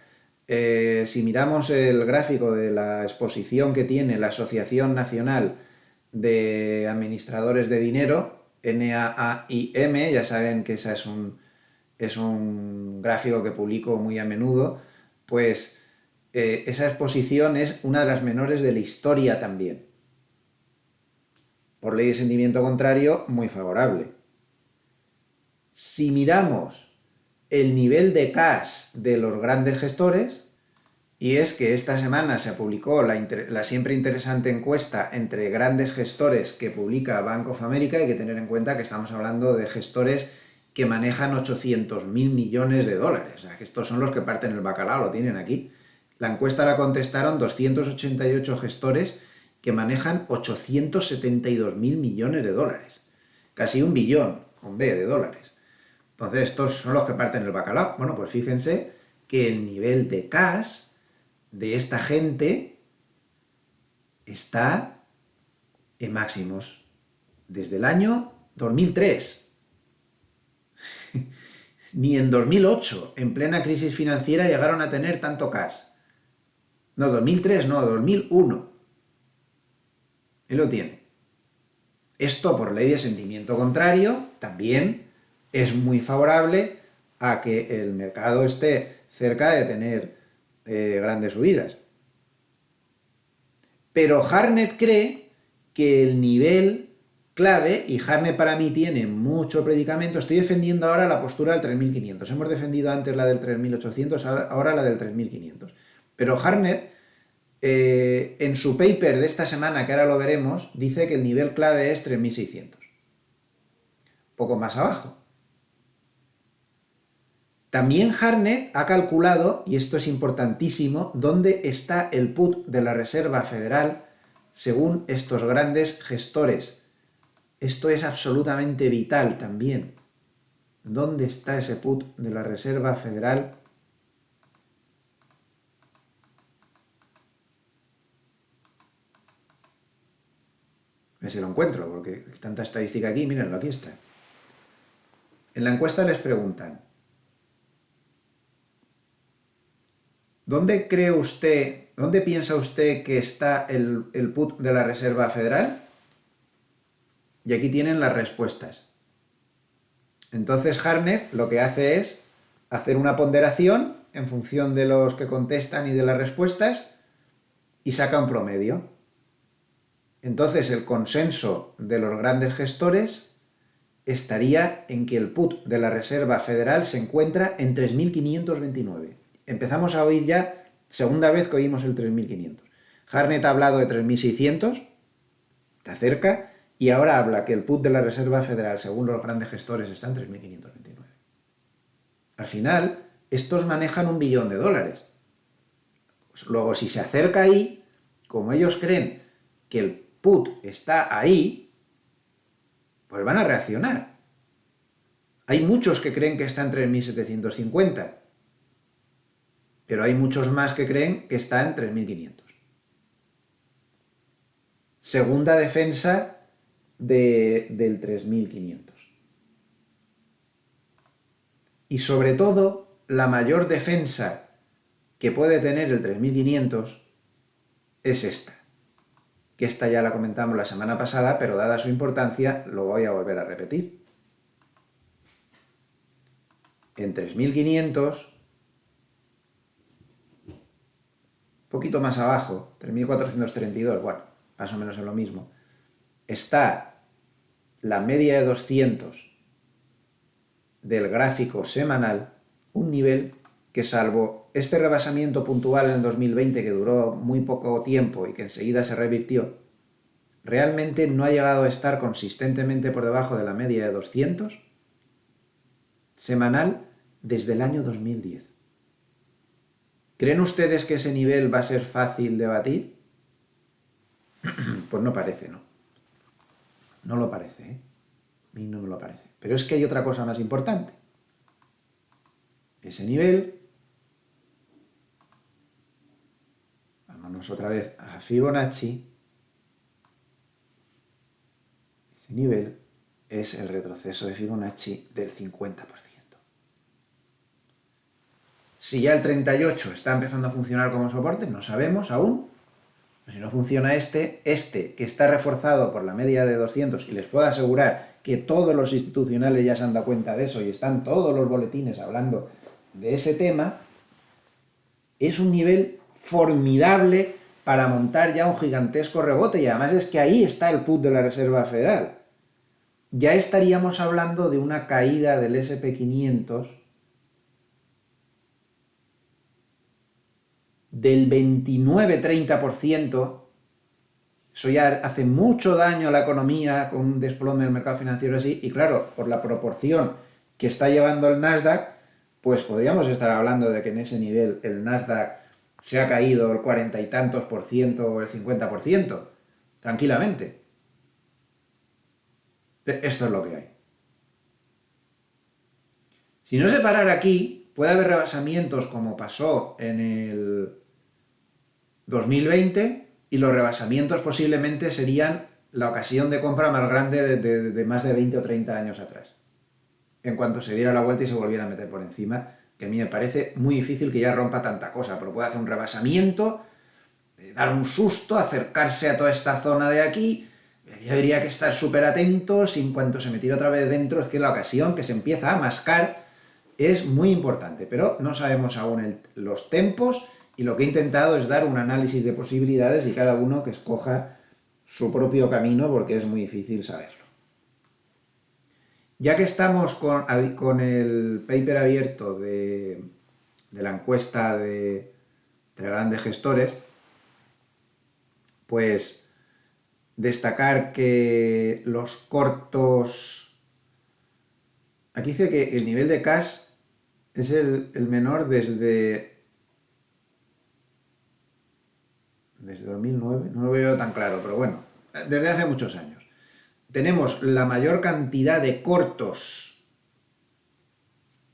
Si miramos el gráfico de la exposición que tiene la Asociación Nacional de Administradores de Dinero, NAAIM, ya saben que esa es un gráfico que publico muy a menudo, pues esa exposición es una de las menores de la historia también. Por ley de sentimiento contrario, muy favorable. Si miramos el nivel de cash de los grandes gestores, y es que esta semana se publicó la siempre interesante encuesta entre grandes gestores que publica Bank of America. Hay que tener en cuenta que estamos hablando de gestores que manejan 800.000 millones de dólares. O sea, que estos son los que parten el bacalao, lo tienen aquí. La encuesta la contestaron 288 gestores que manejan 872.000 millones de dólares. Casi 1 billón, con B, de dólares. Entonces, estos son los que parten el bacalao. Bueno, pues fíjense que el nivel de cash de esta gente está en máximos desde el año 2003. Ni en 2008, en plena crisis financiera, llegaron a tener tanto cash. No, 2003 no, 2001. Él lo tiene. Esto, por ley de sentimiento contrario, también es muy favorable a que el mercado esté cerca de tener grandes subidas. Pero Hartnett cree que el nivel clave, y Hartnett para mí tiene mucho predicamento, estoy defendiendo ahora la postura del 3500, hemos defendido antes la del 3800, ahora la del 3500. Pero Hartnett, en su paper de esta semana, que ahora lo veremos, dice que el nivel clave es 3600. Poco más abajo. También Hartnett ha calculado, y esto es importantísimo, dónde está el put de la Reserva Federal según estos grandes gestores. Esto es absolutamente vital también. ¿Dónde está ese put de la Reserva Federal? A ver si lo encuentro, porque hay tanta estadística aquí. Mírenlo, aquí está. En la encuesta les preguntan: ¿dónde cree usted, dónde piensa usted que está el put de la Reserva Federal? Y aquí tienen las respuestas. Entonces Hartnett lo que hace es hacer una ponderación en función de los que contestan y de las respuestas y saca un promedio. Entonces el consenso de los grandes gestores estaría en que el put de la Reserva Federal se encuentra en 3.529. Empezamos a oír ya, segunda vez que oímos el 3.500. Hartnett ha hablado de 3.600, está cerca, y ahora habla que el put de la Reserva Federal, según los grandes gestores, está en 3.529. Al final, estos manejan 1 billón de dólares. Luego, si se acerca ahí, como ellos creen que el put está ahí, pues van a reaccionar. Hay muchos que creen que está en 3.750. pero hay muchos más que creen que está en 3.500. Segunda defensa del 3.500. Y sobre todo, la mayor defensa que puede tener el 3.500 es esta. Que esta ya la comentamos la semana pasada, pero dada su importancia, lo voy a volver a repetir. En 3.500, un poquito más abajo, 3.432, bueno, más o menos es lo mismo, está la media de 200 del gráfico semanal, un nivel que, salvo este rebasamiento puntual en 2020 que duró muy poco tiempo y que enseguida se revirtió, realmente no ha llegado a estar consistentemente por debajo de la media de 200 semanal desde el año 2010. ¿Creen ustedes que ese nivel va a ser fácil de batir? Pues no parece, ¿no? No lo parece, ¿eh? A mí no me lo parece. Pero es que hay otra cosa más importante. Ese nivel, vámonos otra vez a Fibonacci, ese nivel es el retroceso de Fibonacci del 50%. Si ya el 38 está empezando a funcionar como soporte, no sabemos aún. Si no funciona este que está reforzado por la media de 200, y les puedo asegurar que todos los institucionales ya se han dado cuenta de eso y están todos los boletines hablando de ese tema, es un nivel formidable para montar ya un gigantesco rebote, y además es que ahí está el put de la Reserva Federal. Ya estaríamos hablando de una caída del S&P 500 del 29-30%, eso ya hace mucho daño a la economía con un desplome del mercado financiero así, y claro, por la proporción que está llevando el Nasdaq, pues podríamos estar hablando de que en ese nivel el Nasdaq se ha caído el 40 y tantos por ciento o el 50%, tranquilamente. Esto es lo que hay. Si no se parara aquí, puede haber rebasamientos como pasó en el 2020, y los rebasamientos posiblemente serían la ocasión de compra más grande de más de 20 o 30 años atrás. En cuanto se diera la vuelta y se volviera a meter por encima, que a mí me parece muy difícil que ya rompa tanta cosa, pero puede hacer un rebasamiento, dar un susto, acercarse a toda esta zona de aquí. Yo diría que estar súper atentos, y en cuanto se metiera otra vez dentro, es que la ocasión que se empieza a mascar es muy importante, pero no sabemos aún los tempos, y lo que he intentado es dar un análisis de posibilidades y cada uno que escoja su propio camino, porque es muy difícil saberlo. Ya que estamos con el paper abierto de la encuesta de grandes gestores, pues destacar que los cortos... Aquí dice que el nivel de cash es el menor desde 2009, no lo veo tan claro, pero bueno, desde hace muchos años. Tenemos la mayor cantidad de cortos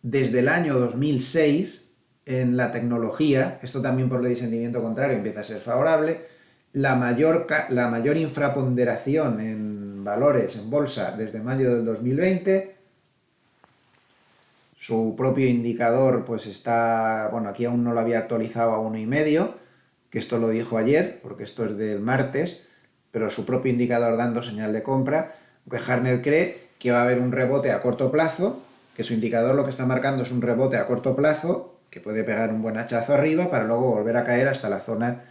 desde el año 2006 en la tecnología. Esto también, por ley de sentimiento contrario, empieza a ser favorable. La mayor infraponderación en valores en bolsa desde mayo del 2020. Su propio indicador pues está, bueno, aquí aún no lo había actualizado a 1,5, que esto lo dijo ayer, porque esto es del martes, pero su propio indicador dando señal de compra, aunque Hartnett cree que va a haber un rebote a corto plazo, que su indicador lo que está marcando es un rebote a corto plazo, que puede pegar un buen hachazo arriba para luego volver a caer hasta la zona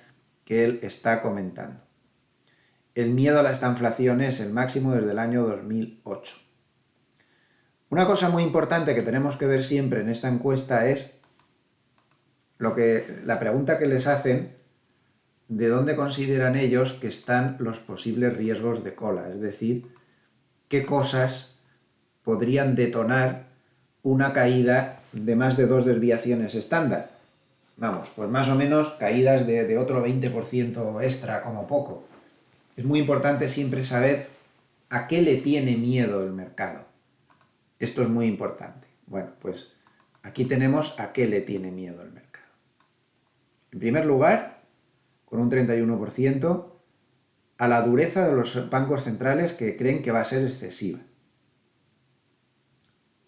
que él está comentando. El miedo a la estanflación es el máximo desde el año 2008. Una cosa muy importante que tenemos que ver siempre en esta encuesta es la pregunta que les hacen: ¿de dónde consideran ellos que están los posibles riesgos de cola? Es decir, ¿qué cosas podrían detonar una caída de más de 2 desviaciones estándar? Vamos, pues más o menos caídas de otro 20% extra como poco. Es muy importante siempre saber a qué le tiene miedo el mercado. Esto es muy importante. Bueno, pues aquí tenemos a qué le tiene miedo el mercado. En primer lugar, con un 31%, a la dureza de los bancos centrales que creen que va a ser excesiva.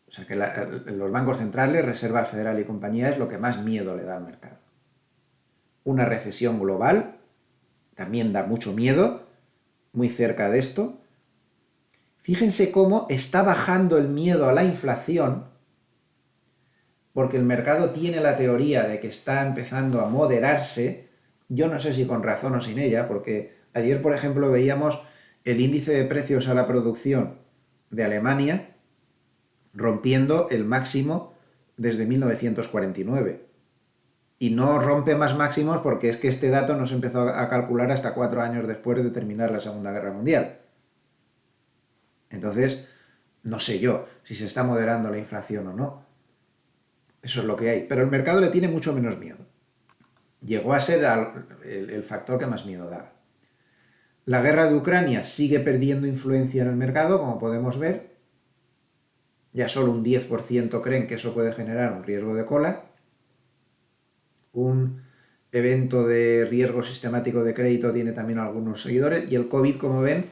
O sea que los bancos centrales, Reserva Federal y compañía, es lo que más miedo le da al mercado. Una recesión global también da mucho miedo, muy cerca de esto. Fíjense cómo está bajando el miedo a la inflación, porque el mercado tiene la teoría de que está empezando a moderarse. Yo no sé si con razón o sin ella, porque ayer, por ejemplo, veíamos el índice de precios a la producción de Alemania rompiendo el máximo desde 1949. Y no rompe más máximos porque es que este dato no se empezó a calcular hasta 4 años después de terminar la Segunda Guerra Mundial. Entonces, no sé yo si se está moderando la inflación o no. Eso es lo que hay. Pero el mercado le tiene mucho menos miedo. Llegó a ser el factor que más miedo daba. La guerra de Ucrania sigue perdiendo influencia en el mercado, como podemos ver. Ya solo un 10% creen que eso puede generar un riesgo de cola. Un evento de riesgo sistemático de crédito tiene también algunos seguidores. Y el COVID, como ven,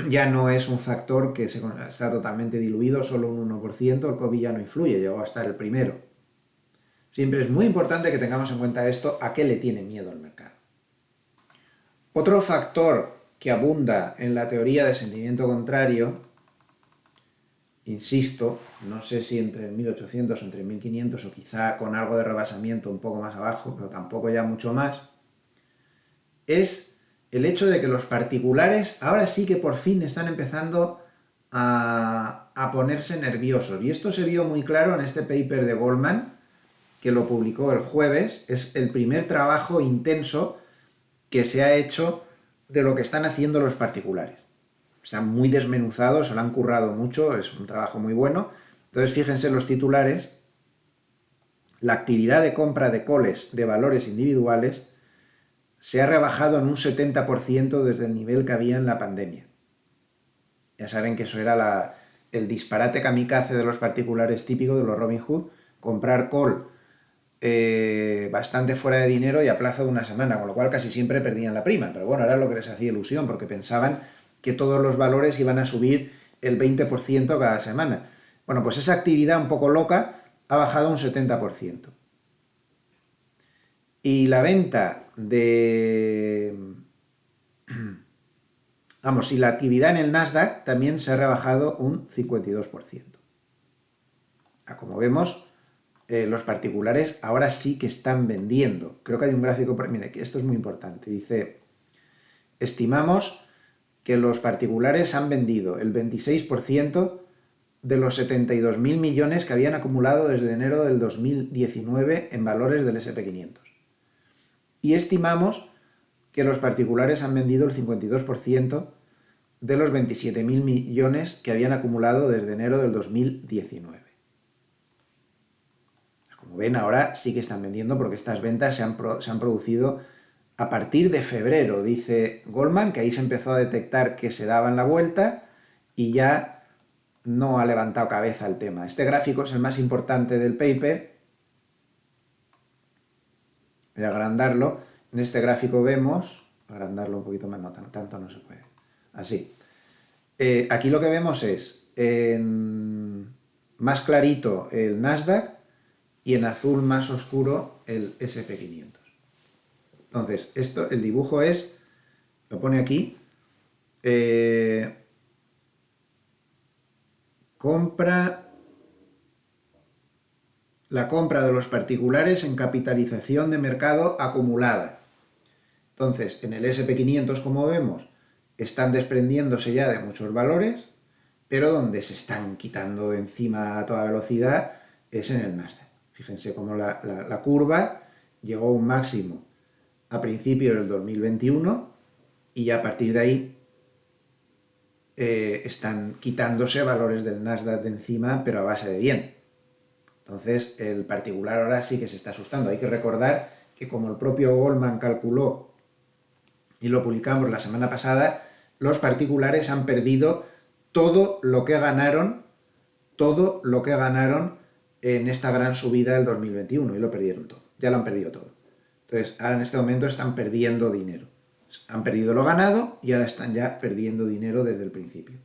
ya no es un factor que está totalmente diluido, solo un 1%. El COVID ya no influye, llegó a estar el primero. Siempre es muy importante que tengamos en cuenta esto, a qué le tiene miedo el mercado. Otro factor que abunda en la teoría de sentimiento contrario, insisto, no sé si entre 1800 o entre 1500 o quizá con algo de rebasamiento un poco más abajo, pero tampoco ya mucho más, es el hecho de que los particulares ahora sí que por fin están empezando a ponerse nerviosos. Y esto se vio muy claro en este paper de Goldman, que lo publicó el jueves. Es el primer trabajo intenso que se ha hecho de lo que están haciendo los particulares. Están muy desmenuzados, se lo han currado mucho, es un trabajo muy bueno. Entonces, fíjense en los titulares. La actividad de compra de coles de valores individuales se ha rebajado en un 70% desde el nivel que había en la pandemia. Ya saben que eso era el disparate kamikaze de los particulares típico de los Robin Hood, comprar call bastante fuera de dinero y a plazo de una semana, con lo cual casi siempre perdían la prima. Pero bueno, era lo que les hacía ilusión, porque pensaban que todos los valores iban a subir el 20% cada semana. Bueno, pues esa actividad un poco loca ha bajado un 70%. Y la venta de... Vamos, y la actividad en el Nasdaq también se ha rebajado un 52%. Como vemos, los particulares ahora sí que están vendiendo. Creo que hay un gráfico, mire, que esto es muy importante. Dice, estimamos que los particulares han vendido el 26% de los 72.000 millones que habían acumulado desde enero del 2019 en valores del SP500. Y estimamos que los particulares han vendido el 52% de los 27.000 millones que habían acumulado desde enero del 2019. Como ven, ahora sí que están vendiendo porque estas ventas se han producido a partir de febrero, dice Goldman, que ahí se empezó a detectar que se daban la vuelta y ya no ha levantado cabeza el tema. Este gráfico es el más importante del paper. Voy a agrandarlo. En este gráfico vemos, agrandarlo un poquito más, no tanto no se puede. Así. Aquí lo que vemos es más clarito el Nasdaq y en azul más oscuro el SP500. Entonces, el dibujo lo pone aquí, la compra de los particulares en capitalización de mercado acumulada. Entonces, en el SP500, como vemos, están desprendiéndose ya de muchos valores, pero donde se están quitando de encima a toda velocidad es en el Nasdaq. Fíjense cómo la curva llegó a un máximo a principios del 2021 y ya a partir de ahí están quitándose valores del Nasdaq de encima, pero a base de bien. Entonces, el particular ahora sí que se está asustando. Hay que recordar que como el propio Goldman calculó y lo publicamos la semana pasada, los particulares han perdido todo lo que ganaron en esta gran subida del 2021 y lo perdieron todo, ya lo han perdido todo. Entonces, ahora en este momento están perdiendo dinero. Han perdido lo ganado y ahora están ya perdiendo dinero desde el principio.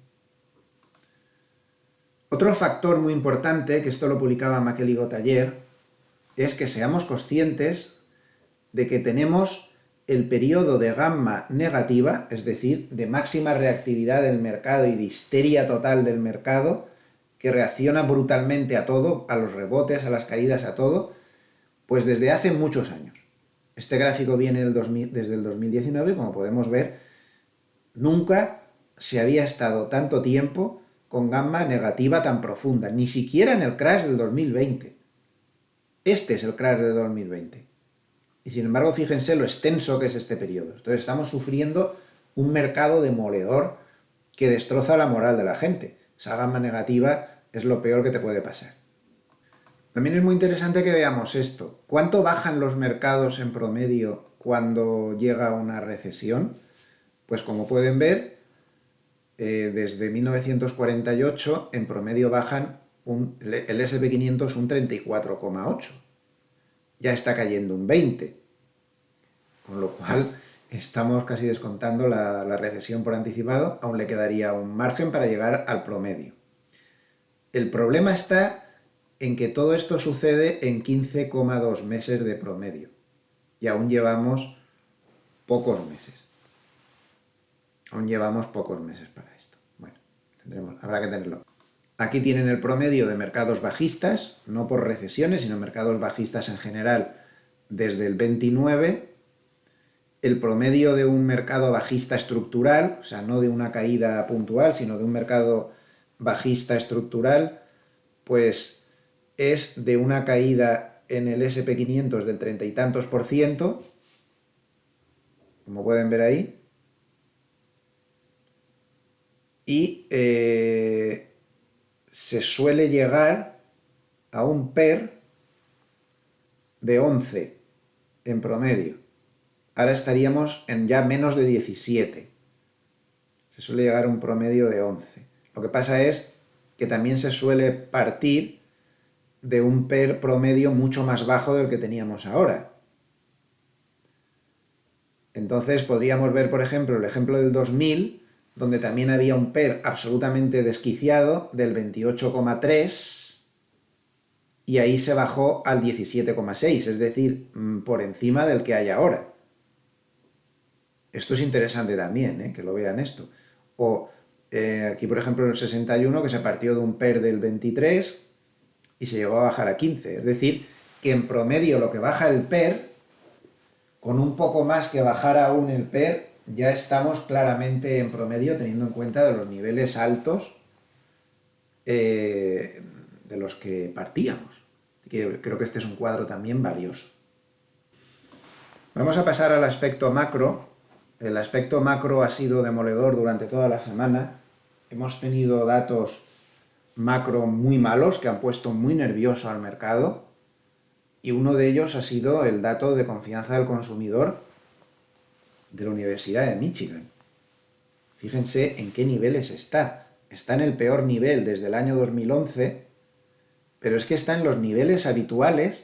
Otro factor muy importante, que esto lo publicaba McElligott ayer, es que seamos conscientes de que tenemos el periodo de gamma negativa, es decir, de máxima reactividad del mercado y de histeria total del mercado, que reacciona brutalmente a todo, a los rebotes, a las caídas, a todo, pues desde hace muchos años. Este gráfico viene desde el 2019, como podemos ver, nunca se había estado tanto tiempo con gamma negativa tan profunda, ni siquiera en el crash del 2020. Este es el crash del 2020. Y sin embargo, fíjense lo extenso que es este periodo. Entonces estamos sufriendo un mercado demoledor que destroza la moral de la gente. Esa gamma negativa es lo peor que te puede pasar. También es muy interesante que veamos esto. ¿Cuánto bajan los mercados en promedio cuando llega una recesión? Pues como pueden ver, desde 1948 en promedio bajan el S&P 500 un 34,8. Ya está cayendo un 20. Con lo cual estamos casi descontando la recesión por anticipado, aún le quedaría un margen para llegar al promedio. El problema está en que todo esto sucede en 15,2 meses de promedio y aún llevamos pocos meses. Aún llevamos pocos meses para esto. Bueno, habrá que tenerlo. Aquí tienen el promedio de mercados bajistas, no por recesiones, sino mercados bajistas en general desde el 29. El promedio de un mercado bajista estructural, o sea, no de una caída puntual, sino de un mercado bajista estructural, pues es de una caída en el S&P 500 del 30 y tantos %, como pueden ver ahí, y se suele llegar a un PER de 11 en promedio. Ahora estaríamos en ya menos de 17. Se suele llegar a un promedio de 11. Lo que pasa es que también se suele partir de un PER promedio mucho más bajo del que teníamos ahora. Entonces podríamos ver, por ejemplo, el ejemplo del 2000, donde también había un PER absolutamente desquiciado del 28,3 y ahí se bajó al 17,6, es decir, por encima del que hay ahora. Esto es interesante también, que lo vean esto. O aquí, por ejemplo, en el 61, que se partió de un PER del 23 y se llegó a bajar a 15. Es decir, que en promedio lo que baja el PER, con un poco más que bajar aún el PER, ya estamos claramente en promedio teniendo en cuenta de los niveles altos de los que partíamos. Creo que este es un cuadro también valioso. Vamos a pasar al aspecto macro. El aspecto macro ha sido demoledor durante toda la semana. Hemos tenido datos macro muy malos que han puesto muy nervioso al mercado y uno de ellos ha sido el dato de confianza del consumidor de la Universidad de Michigan. Fíjense en qué niveles está. Está en el peor nivel desde el año 2011, pero es que está en los niveles habituales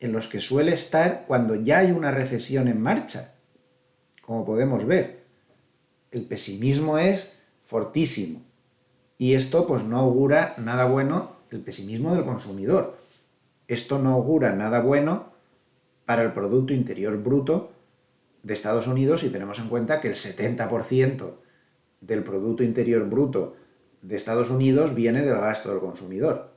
en los que suele estar cuando ya hay una recesión en marcha. Como podemos ver, el pesimismo es fortísimo. Y esto pues no augura nada bueno, el pesimismo del consumidor. Esto no augura nada bueno para el Producto Interior Bruto de Estados Unidos si tenemos en cuenta que el 70% del Producto Interior Bruto de Estados Unidos viene del gasto del consumidor.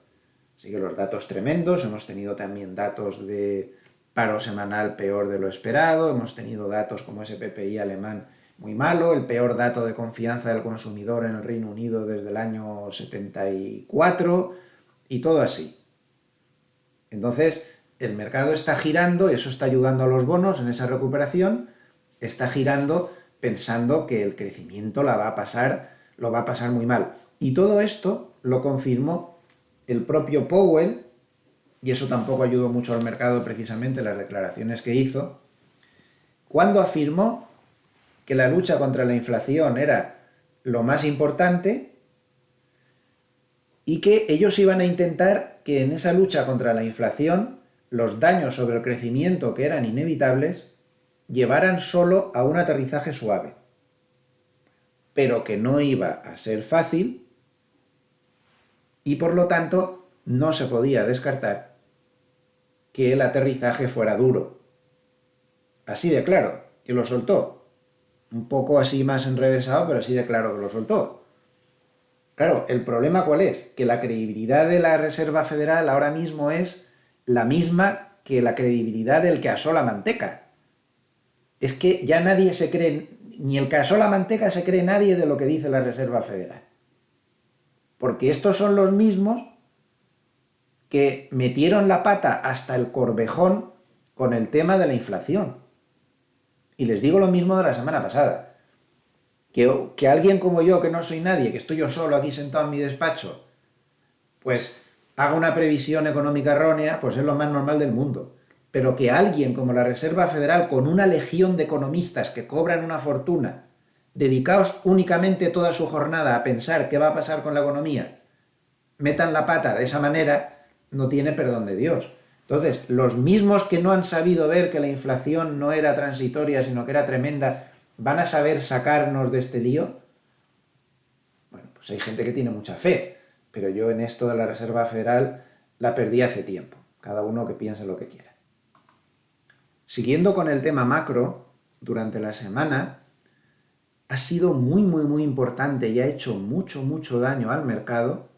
Así que los datos tremendos, hemos tenido también datos de paro semanal peor de lo esperado, hemos tenido datos como ese PPI alemán muy malo, el peor dato de confianza del consumidor en el Reino Unido desde el año 74 y todo así. Entonces, el mercado está girando y eso está ayudando a los bonos en esa recuperación, está girando pensando que el crecimiento lo va a pasar muy mal. Y todo esto lo confirmó el propio Powell, y eso tampoco ayudó mucho al mercado precisamente las declaraciones que hizo, cuando afirmó que la lucha contra la inflación era lo más importante y que ellos iban a intentar que en esa lucha contra la inflación los daños sobre el crecimiento que eran inevitables llevaran solo a un aterrizaje suave, pero que no iba a ser fácil y por lo tanto no se podía descartar que el aterrizaje fuera duro. Así de claro, que lo soltó. Un poco así más enrevesado, pero así de claro que lo soltó. Claro, ¿el problema cuál es? Que la credibilidad de la Reserva Federal ahora mismo es la misma que la credibilidad del que asó la manteca. Es que ya nadie se cree, ni el que asó la manteca se cree nadie de lo que dice la Reserva Federal. Porque estos son los mismos que metieron la pata hasta el corvejón con el tema de la inflación. Y les digo lo mismo de la semana pasada. Que alguien como yo, que no soy nadie, que estoy yo solo aquí sentado en mi despacho, pues haga una previsión económica errónea, pues es lo más normal del mundo. Pero que alguien como la Reserva Federal, con una legión de economistas que cobran una fortuna, dedicados únicamente toda su jornada a pensar qué va a pasar con la economía, metan la pata de esa manera, no tiene perdón de Dios. Entonces, los mismos que no han sabido ver que la inflación no era transitoria, sino que era tremenda, ¿van a saber sacarnos de este lío? Bueno, pues hay gente que tiene mucha fe, pero yo en esto de la Reserva Federal la perdí hace tiempo. Cada uno que piense lo que quiera. Siguiendo con el tema macro, durante la semana ha sido muy importante y ha hecho mucho daño al mercado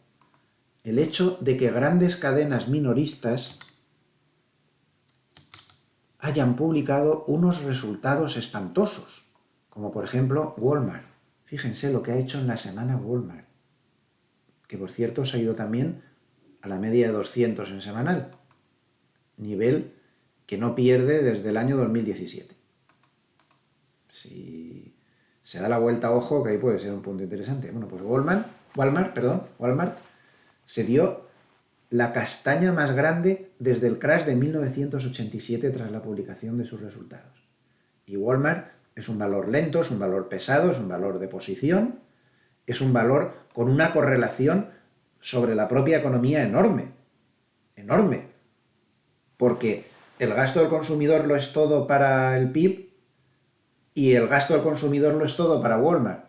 el hecho de que grandes cadenas minoristas hayan publicado unos resultados espantosos, como por ejemplo Walmart. Fíjense lo que ha hecho en la semana Walmart, que por cierto se ha ido también a la media de 200 en semanal, nivel que no pierde desde el año 2017. Si se da la vuelta, ojo, que ahí puede ser un punto interesante. Bueno, pues Walmart se dio la castaña más grande desde el crash de 1987 tras la publicación de sus resultados. Y Walmart es un valor lento, es un valor pesado, es un valor de posición, es un valor con una correlación sobre la propia economía enorme, porque el gasto del consumidor lo es todo para el PIB y el gasto del consumidor lo es todo para Walmart.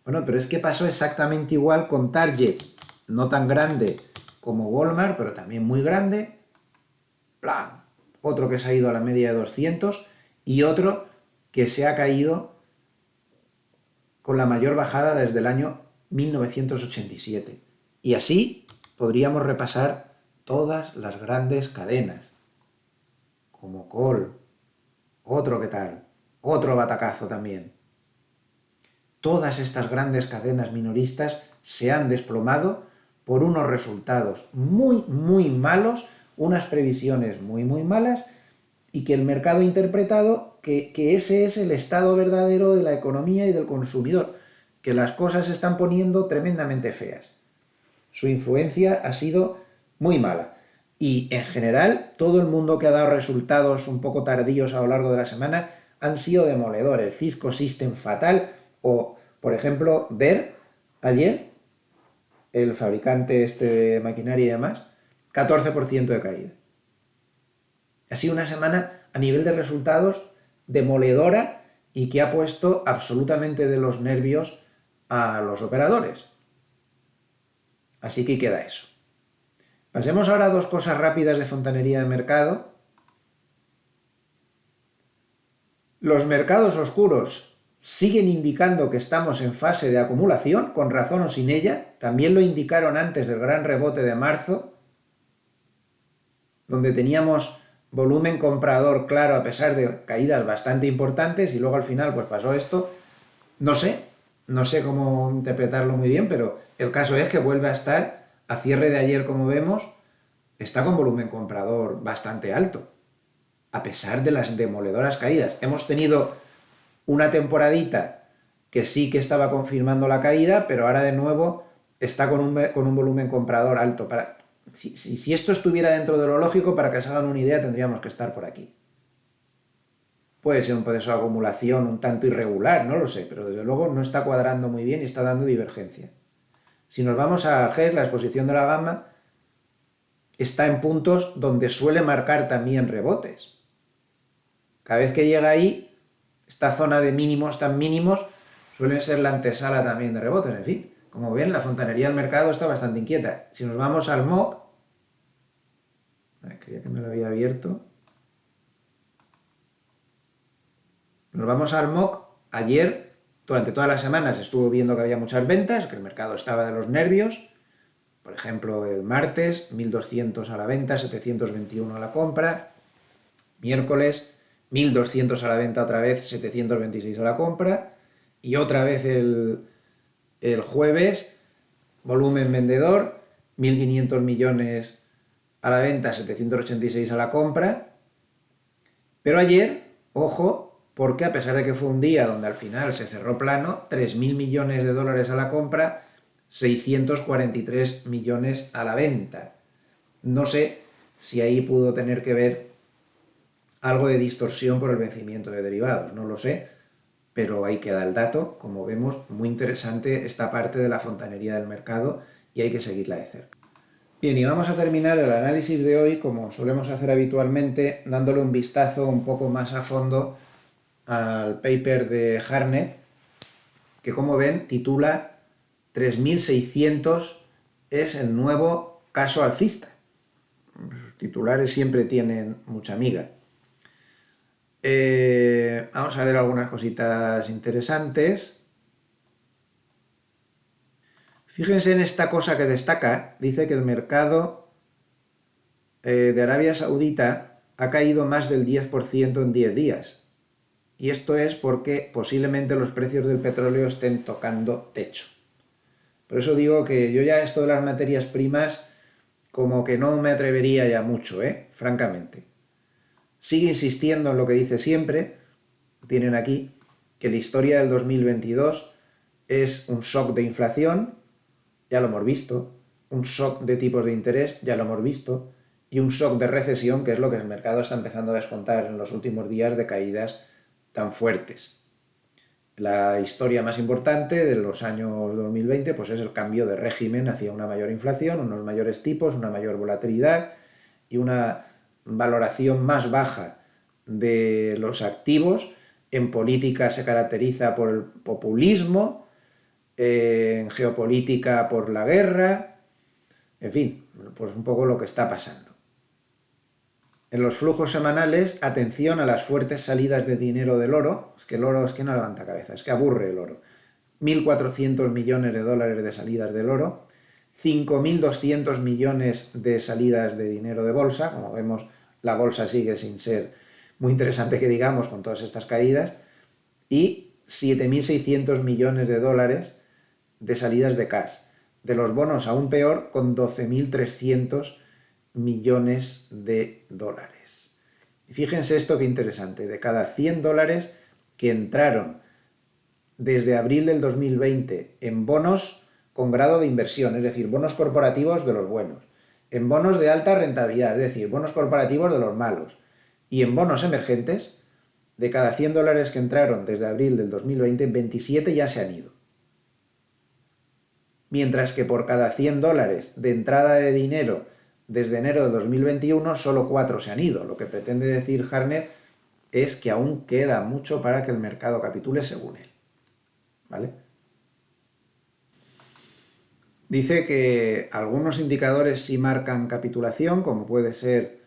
Bueno, pero es que pasó exactamente igual con Target, no tan grande como Walmart, pero también muy grande. ¡Plam! Otro que se ha ido a la media de 200 y otro que se ha caído con la mayor bajada desde el año 1987. Y así podríamos repasar todas las grandes cadenas, como Col, otro que tal, otro batacazo también. Todas estas grandes cadenas minoristas se han desplomado por unos resultados muy malos, unas previsiones muy malas, y que el mercado ha interpretado que ese es el estado verdadero de la economía y del consumidor, que las cosas se están poniendo tremendamente feas. Su influencia ha sido muy mala. Y en general, todo el mundo que ha dado resultados un poco tardíos a lo largo de la semana han sido demoledores. Cisco System fatal, o, por ejemplo, Dell, ayer, el fabricante este de maquinaria y demás, 14% de caída. Ha sido una semana a nivel de resultados demoledora y que ha puesto absolutamente de los nervios a los operadores. Así que queda eso. Pasemos ahora a dos cosas rápidas de fontanería de mercado. Los mercados oscuros siguen indicando que estamos en fase de acumulación, con razón o sin ella. También lo indicaron antes del gran rebote de marzo, donde teníamos volumen comprador claro a pesar de caídas bastante importantes y luego al final pues pasó esto. No sé cómo interpretarlo muy bien, pero el caso es que vuelve a estar, a cierre de ayer como vemos, está con volumen comprador bastante alto, a pesar de las demoledoras caídas. Hemos tenido una temporadita que sí que estaba confirmando la caída, pero ahora de nuevo está con un volumen comprador alto. Si esto estuviera dentro de lo lógico, para que se hagan una idea, tendríamos que estar por aquí. Puede ser un proceso de acumulación un tanto irregular, no lo sé, pero desde luego no está cuadrando muy bien y está dando divergencia. Si nos vamos a GES, la exposición de la gama, está en puntos donde suele marcar también rebotes. Cada vez que llega ahí, esta zona de mínimos tan mínimos suelen ser la antesala también de rebotes. En fin, como ven, la fontanería del mercado está bastante inquieta. Si nos vamos al MOC, creía que me lo había abierto. Nos vamos al MOC. Ayer, durante todas las semanas, estuvo viendo que había muchas ventas, que el mercado estaba de los nervios. Por ejemplo, el martes, 1.200 a la venta, 721 a la compra. Miércoles, 1.200 a la venta otra vez, 726 a la compra. Y otra vez el jueves, volumen vendedor, 1.500 millones a la venta, 786 a la compra. Pero ayer, ojo, porque a pesar de que fue un día donde al final se cerró plano, 3.000 millones de dólares a la compra, 643 millones a la venta. No sé si ahí pudo tener que ver algo de distorsión por el vencimiento de derivados, no lo sé, pero ahí queda el dato. Como vemos, muy interesante esta parte de la fontanería del mercado y hay que seguirla de cerca. Bien, y vamos a terminar el análisis de hoy, como solemos hacer habitualmente, dándole un vistazo un poco más a fondo al paper de Harnett, que como ven titula 3600 es el nuevo caso alcista. Sus titulares siempre tienen mucha miga. Vamos a ver algunas cositas interesantes. Fíjense en esta cosa que destaca. Dice que el mercado de Arabia Saudita ha caído más del 10% en 10 días. Y esto es porque posiblemente los precios del petróleo estén tocando techo. Por eso digo que yo ya esto de las materias primas como que no me atrevería ya mucho, francamente. Sigue insistiendo en lo que dice siempre, tienen aquí, que la historia del 2022 es un shock de inflación, ya lo hemos visto, un shock de tipos de interés, ya lo hemos visto, y un shock de recesión, que es lo que el mercado está empezando a descontar en los últimos días de caídas tan fuertes. La historia más importante de los años 2020 pues es el cambio de régimen hacia una mayor inflación, unos mayores tipos, una mayor volatilidad y una valoración más baja de los activos. En política se caracteriza por el populismo, en geopolítica por la guerra, en fin, pues un poco lo que está pasando. En los flujos semanales, atención a las fuertes salidas de dinero del oro. Es que el oro es que no levanta cabeza, es que aburre el oro. 1.400 millones de dólares de salidas del oro, 5.200 millones de salidas de dinero de bolsa. Como vemos, la bolsa sigue sin ser muy interesante que digamos con todas estas caídas. Y 7.600 millones de dólares de salidas de cash. De los bonos aún peor, con 12.300 millones de dólares. Y fíjense esto qué interesante, de cada 100 dólares que entraron desde abril del 2020 en bonos con grado de inversión, es decir, bonos corporativos de los buenos, en bonos de alta rentabilidad, es decir, bonos corporativos de los malos, y en bonos emergentes, de cada 100 dólares que entraron desde abril del 2020, 27 ya se han ido. Mientras que por cada 100 dólares de entrada de dinero desde enero de 2021, solo 4 se han ido. Lo que pretende decir Harnett es que aún queda mucho para que el mercado capitule según él. ¿Vale? Dice que algunos indicadores sí marcan capitulación, como puede ser,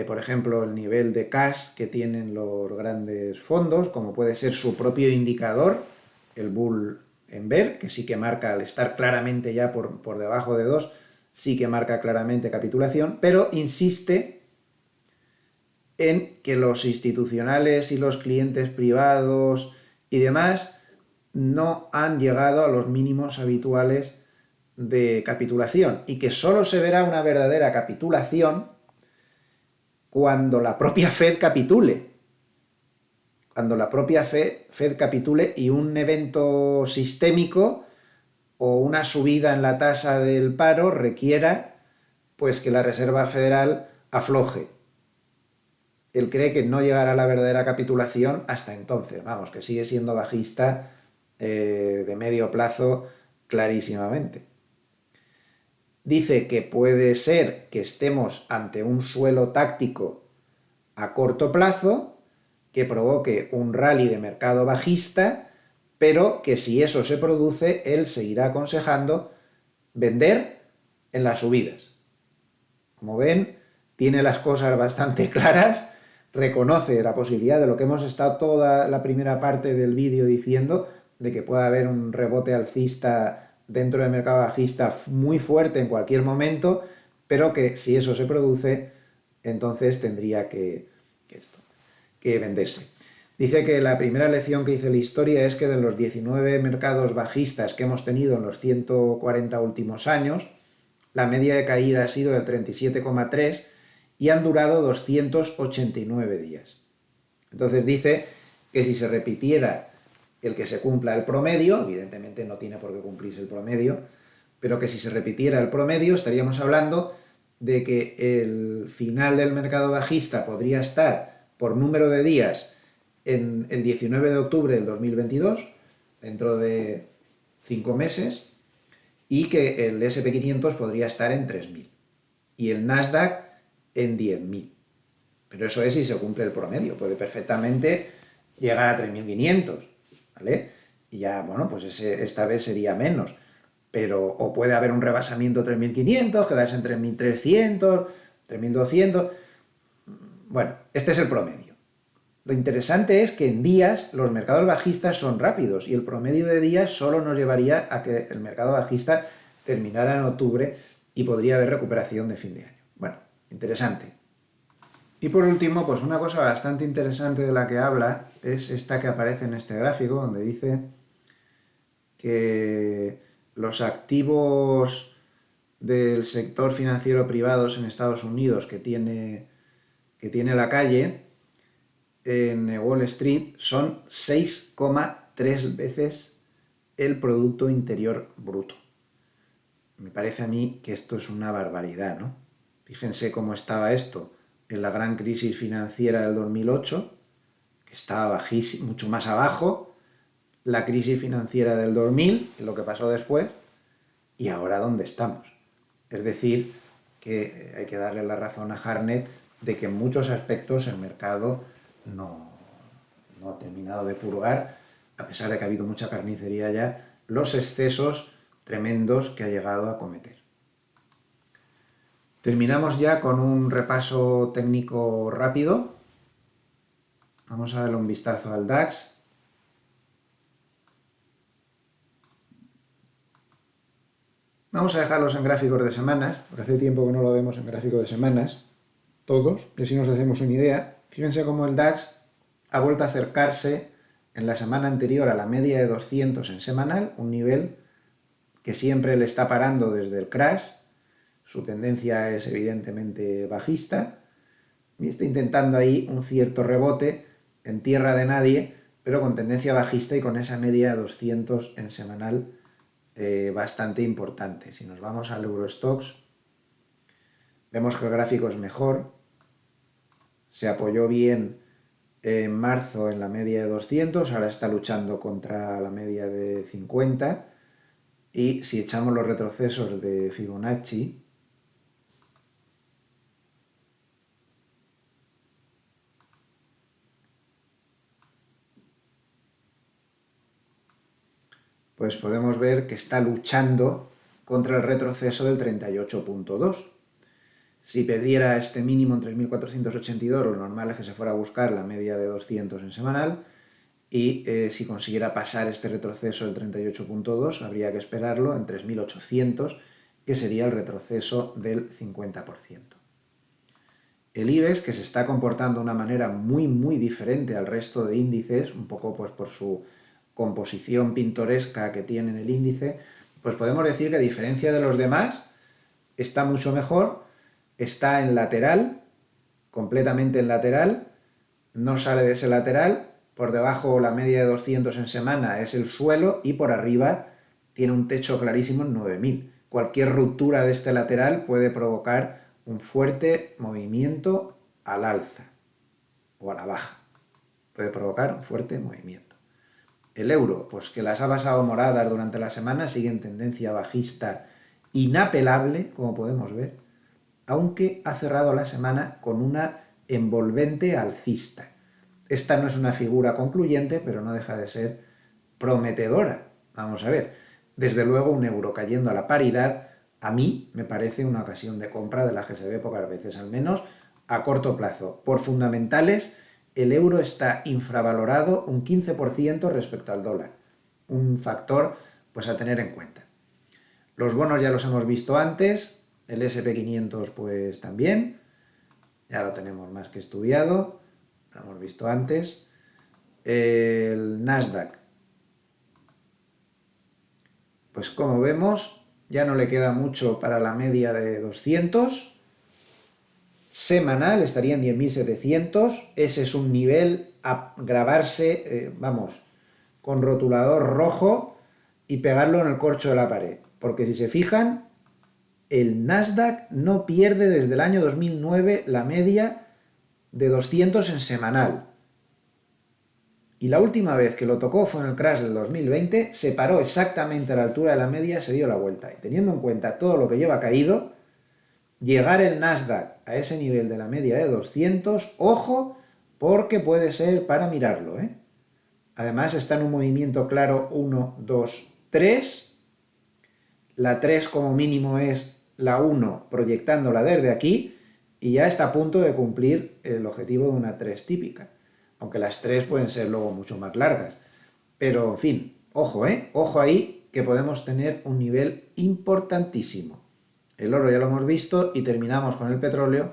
por ejemplo, el nivel de cash que tienen los grandes fondos, como puede ser su propio indicador, el Bull en Bear, que sí que marca, al estar claramente ya por debajo de 2, sí que marca claramente capitulación, pero insiste en que los institucionales y los clientes privados y demás no han llegado a los mínimos habituales de capitulación y que solo se verá una verdadera capitulación cuando la propia Fed capitule. Cuando la propia Fed capitule y un evento sistémico o una subida en la tasa del paro requiera pues que la Reserva Federal afloje. Él cree que no llegará a la verdadera capitulación hasta entonces. Vamos, que sigue siendo bajista de medio plazo clarísimamente. Dice que puede ser que estemos ante un suelo táctico a corto plazo que provoque un rally de mercado bajista, pero que si eso se produce, él seguirá aconsejando vender en las subidas. Como ven, tiene las cosas bastante claras, reconoce la posibilidad de lo que hemos estado toda la primera parte del vídeo diciendo, de que pueda haber un rebote alcista dentro del mercado bajista muy fuerte en cualquier momento, pero que si eso se produce, entonces tendría que venderse. Dice que la primera lección que dice la historia es que de los 19 mercados bajistas que hemos tenido en los 140 últimos años, la media de caída ha sido del 37,3 y han durado 289 días. Entonces dice que si se repitiera el que se cumpla el promedio, evidentemente no tiene por qué cumplirse el promedio, pero que si se repitiera el promedio estaríamos hablando de que el final del mercado bajista podría estar por número de días en el 19 de octubre del 2022, dentro de 5 meses, y que el SP500 podría estar en 3.000 y el Nasdaq en 10.000. Pero eso es si se cumple el promedio, puede perfectamente llegar a 3.500, ¿vale? Y ya, bueno, pues esta vez sería menos, pero o puede haber un rebasamiento 3.500, quedarse en 3.300, 3.200. Bueno, este es el promedio. Lo interesante es que en días los mercados bajistas son rápidos y el promedio de días solo nos llevaría a que el mercado bajista terminara en octubre y podría haber recuperación de fin de año. Bueno, interesante. Y por último, pues una cosa bastante interesante de la que habla es esta que aparece en este gráfico, donde dice que los activos del sector financiero privados en Estados Unidos que tiene la calle en Wall Street son 6,3 veces el Producto Interior Bruto. Me parece a mí que esto es una barbaridad, ¿no? Fíjense cómo estaba esto en la gran crisis financiera del 2008, que estaba bajísimo, mucho más abajo, la crisis financiera del 2000, lo que pasó después, y ahora dónde estamos. Es decir, que hay que darle la razón a Hartnett de que en muchos aspectos el mercado no ha terminado de purgar, a pesar de que ha habido mucha carnicería ya, los excesos tremendos que ha llegado a cometer. Terminamos ya con un repaso técnico rápido. Vamos a darle un vistazo al DAX. Vamos a dejarlos en gráficos de semanas, porque hace tiempo que no lo vemos en gráficos de semanas, todos, y así nos hacemos una idea. Fíjense cómo el DAX ha vuelto a acercarse en la semana anterior a la media de 200 en semanal, un nivel que siempre le está parando desde el crash. Su tendencia es evidentemente bajista y está intentando ahí un cierto rebote en tierra de nadie, pero con tendencia bajista y con esa media de 200 en semanal bastante importante. Si nos vamos al Eurostoxx, vemos que el gráfico es mejor, se apoyó bien en marzo en la media de 200, ahora está luchando contra la media de 50, y si echamos los retrocesos de Fibonacci, pues podemos ver que está luchando contra el retroceso del 38,2. Si perdiera este mínimo en 3.482, lo normal es que se fuera a buscar la media de 200 en semanal, y si consiguiera pasar este retroceso del 38,2, habría que esperarlo en 3.800, que sería el retroceso del 50%. El IBEX, que se está comportando de una manera muy, muy diferente al resto de índices, un poco pues por su composición pintoresca que tiene en el índice, pues podemos decir que a diferencia de los demás, está mucho mejor, está en lateral, completamente en lateral, no sale de ese lateral, por debajo la media de 200 en semana es el suelo y por arriba tiene un techo clarísimo en 9.000. Cualquier ruptura de este lateral puede provocar un fuerte movimiento al alza o a la baja. Puede provocar un fuerte movimiento. El euro, pues que las ha pasado moradas durante la semana, sigue en tendencia bajista inapelable, como podemos ver, aunque ha cerrado la semana con una envolvente alcista. Esta no es una figura concluyente, pero no deja de ser prometedora. Vamos a ver, desde luego un euro cayendo a la paridad, a mí me parece una ocasión de compra de la que se ve pocas veces, al menos a corto plazo. Por fundamentales, el euro está infravalorado un 15% respecto al dólar. Un factor pues a tener en cuenta. Los bonos ya los hemos visto antes, el SP500 pues también, ya lo tenemos más que estudiado, lo hemos visto antes. El Nasdaq, pues como vemos, ya no le queda mucho para la media de 200. Semanal estaría en 10.700. Ese es un nivel a grabarse, vamos, con rotulador rojo y pegarlo en el corcho de la pared. Porque si se fijan, el Nasdaq no pierde desde el año 2009 la media de 200 en semanal. Y la última vez que lo tocó fue en el crash del 2020, se paró exactamente a la altura de la media, se dio la vuelta. Y teniendo en cuenta todo lo que lleva caído, llegar el Nasdaq a ese nivel de la media de 200, ojo, porque puede ser para mirarlo, ¿eh? Además está en un movimiento claro 1, 2, 3. La 3 como mínimo es la 1 proyectándola desde aquí y ya está a punto de cumplir el objetivo de una 3 típica. Aunque las 3 pueden ser luego mucho más largas. Pero, en fin, ojo, ojo ahí que podemos tener un nivel importantísimo. El oro ya lo hemos visto y terminamos con el petróleo,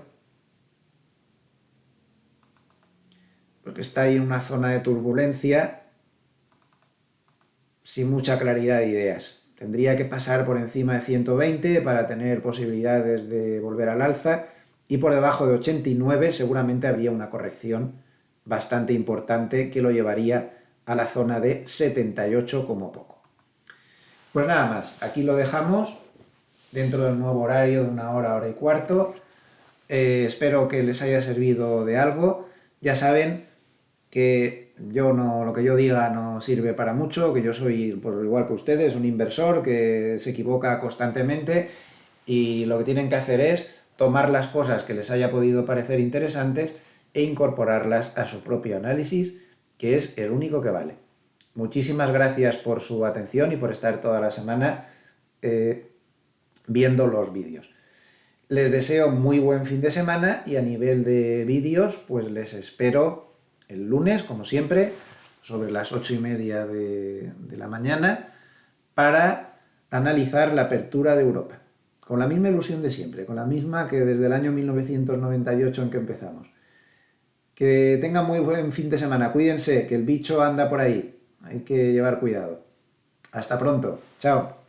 porque está ahí en una zona de turbulencia sin mucha claridad de ideas. Tendría que pasar por encima de 120 para tener posibilidades de volver al alza y por debajo de 89 seguramente habría una corrección bastante importante que lo llevaría a la zona de 78 como poco. Pues nada más, aquí lo dejamos dentro del nuevo horario de 1 hora, hora y cuarto. Espero que les haya servido de algo. Ya saben que lo que yo diga no sirve para mucho, que yo soy, por igual que ustedes, un inversor que se equivoca constantemente y lo que tienen que hacer es tomar las cosas que les haya podido parecer interesantes e incorporarlas a su propio análisis, que es el único que vale. Muchísimas gracias por su atención y por estar toda la semana viendo los vídeos. Les deseo muy buen fin de semana y a nivel de vídeos, pues les espero el lunes, como siempre, sobre las 8:30 de la mañana, para analizar la apertura de Europa. Con la misma ilusión de siempre, con la misma que desde el año 1998 en que empezamos. Que tengan muy buen fin de semana, cuídense, que el bicho anda por ahí, hay que llevar cuidado. Hasta pronto, chao.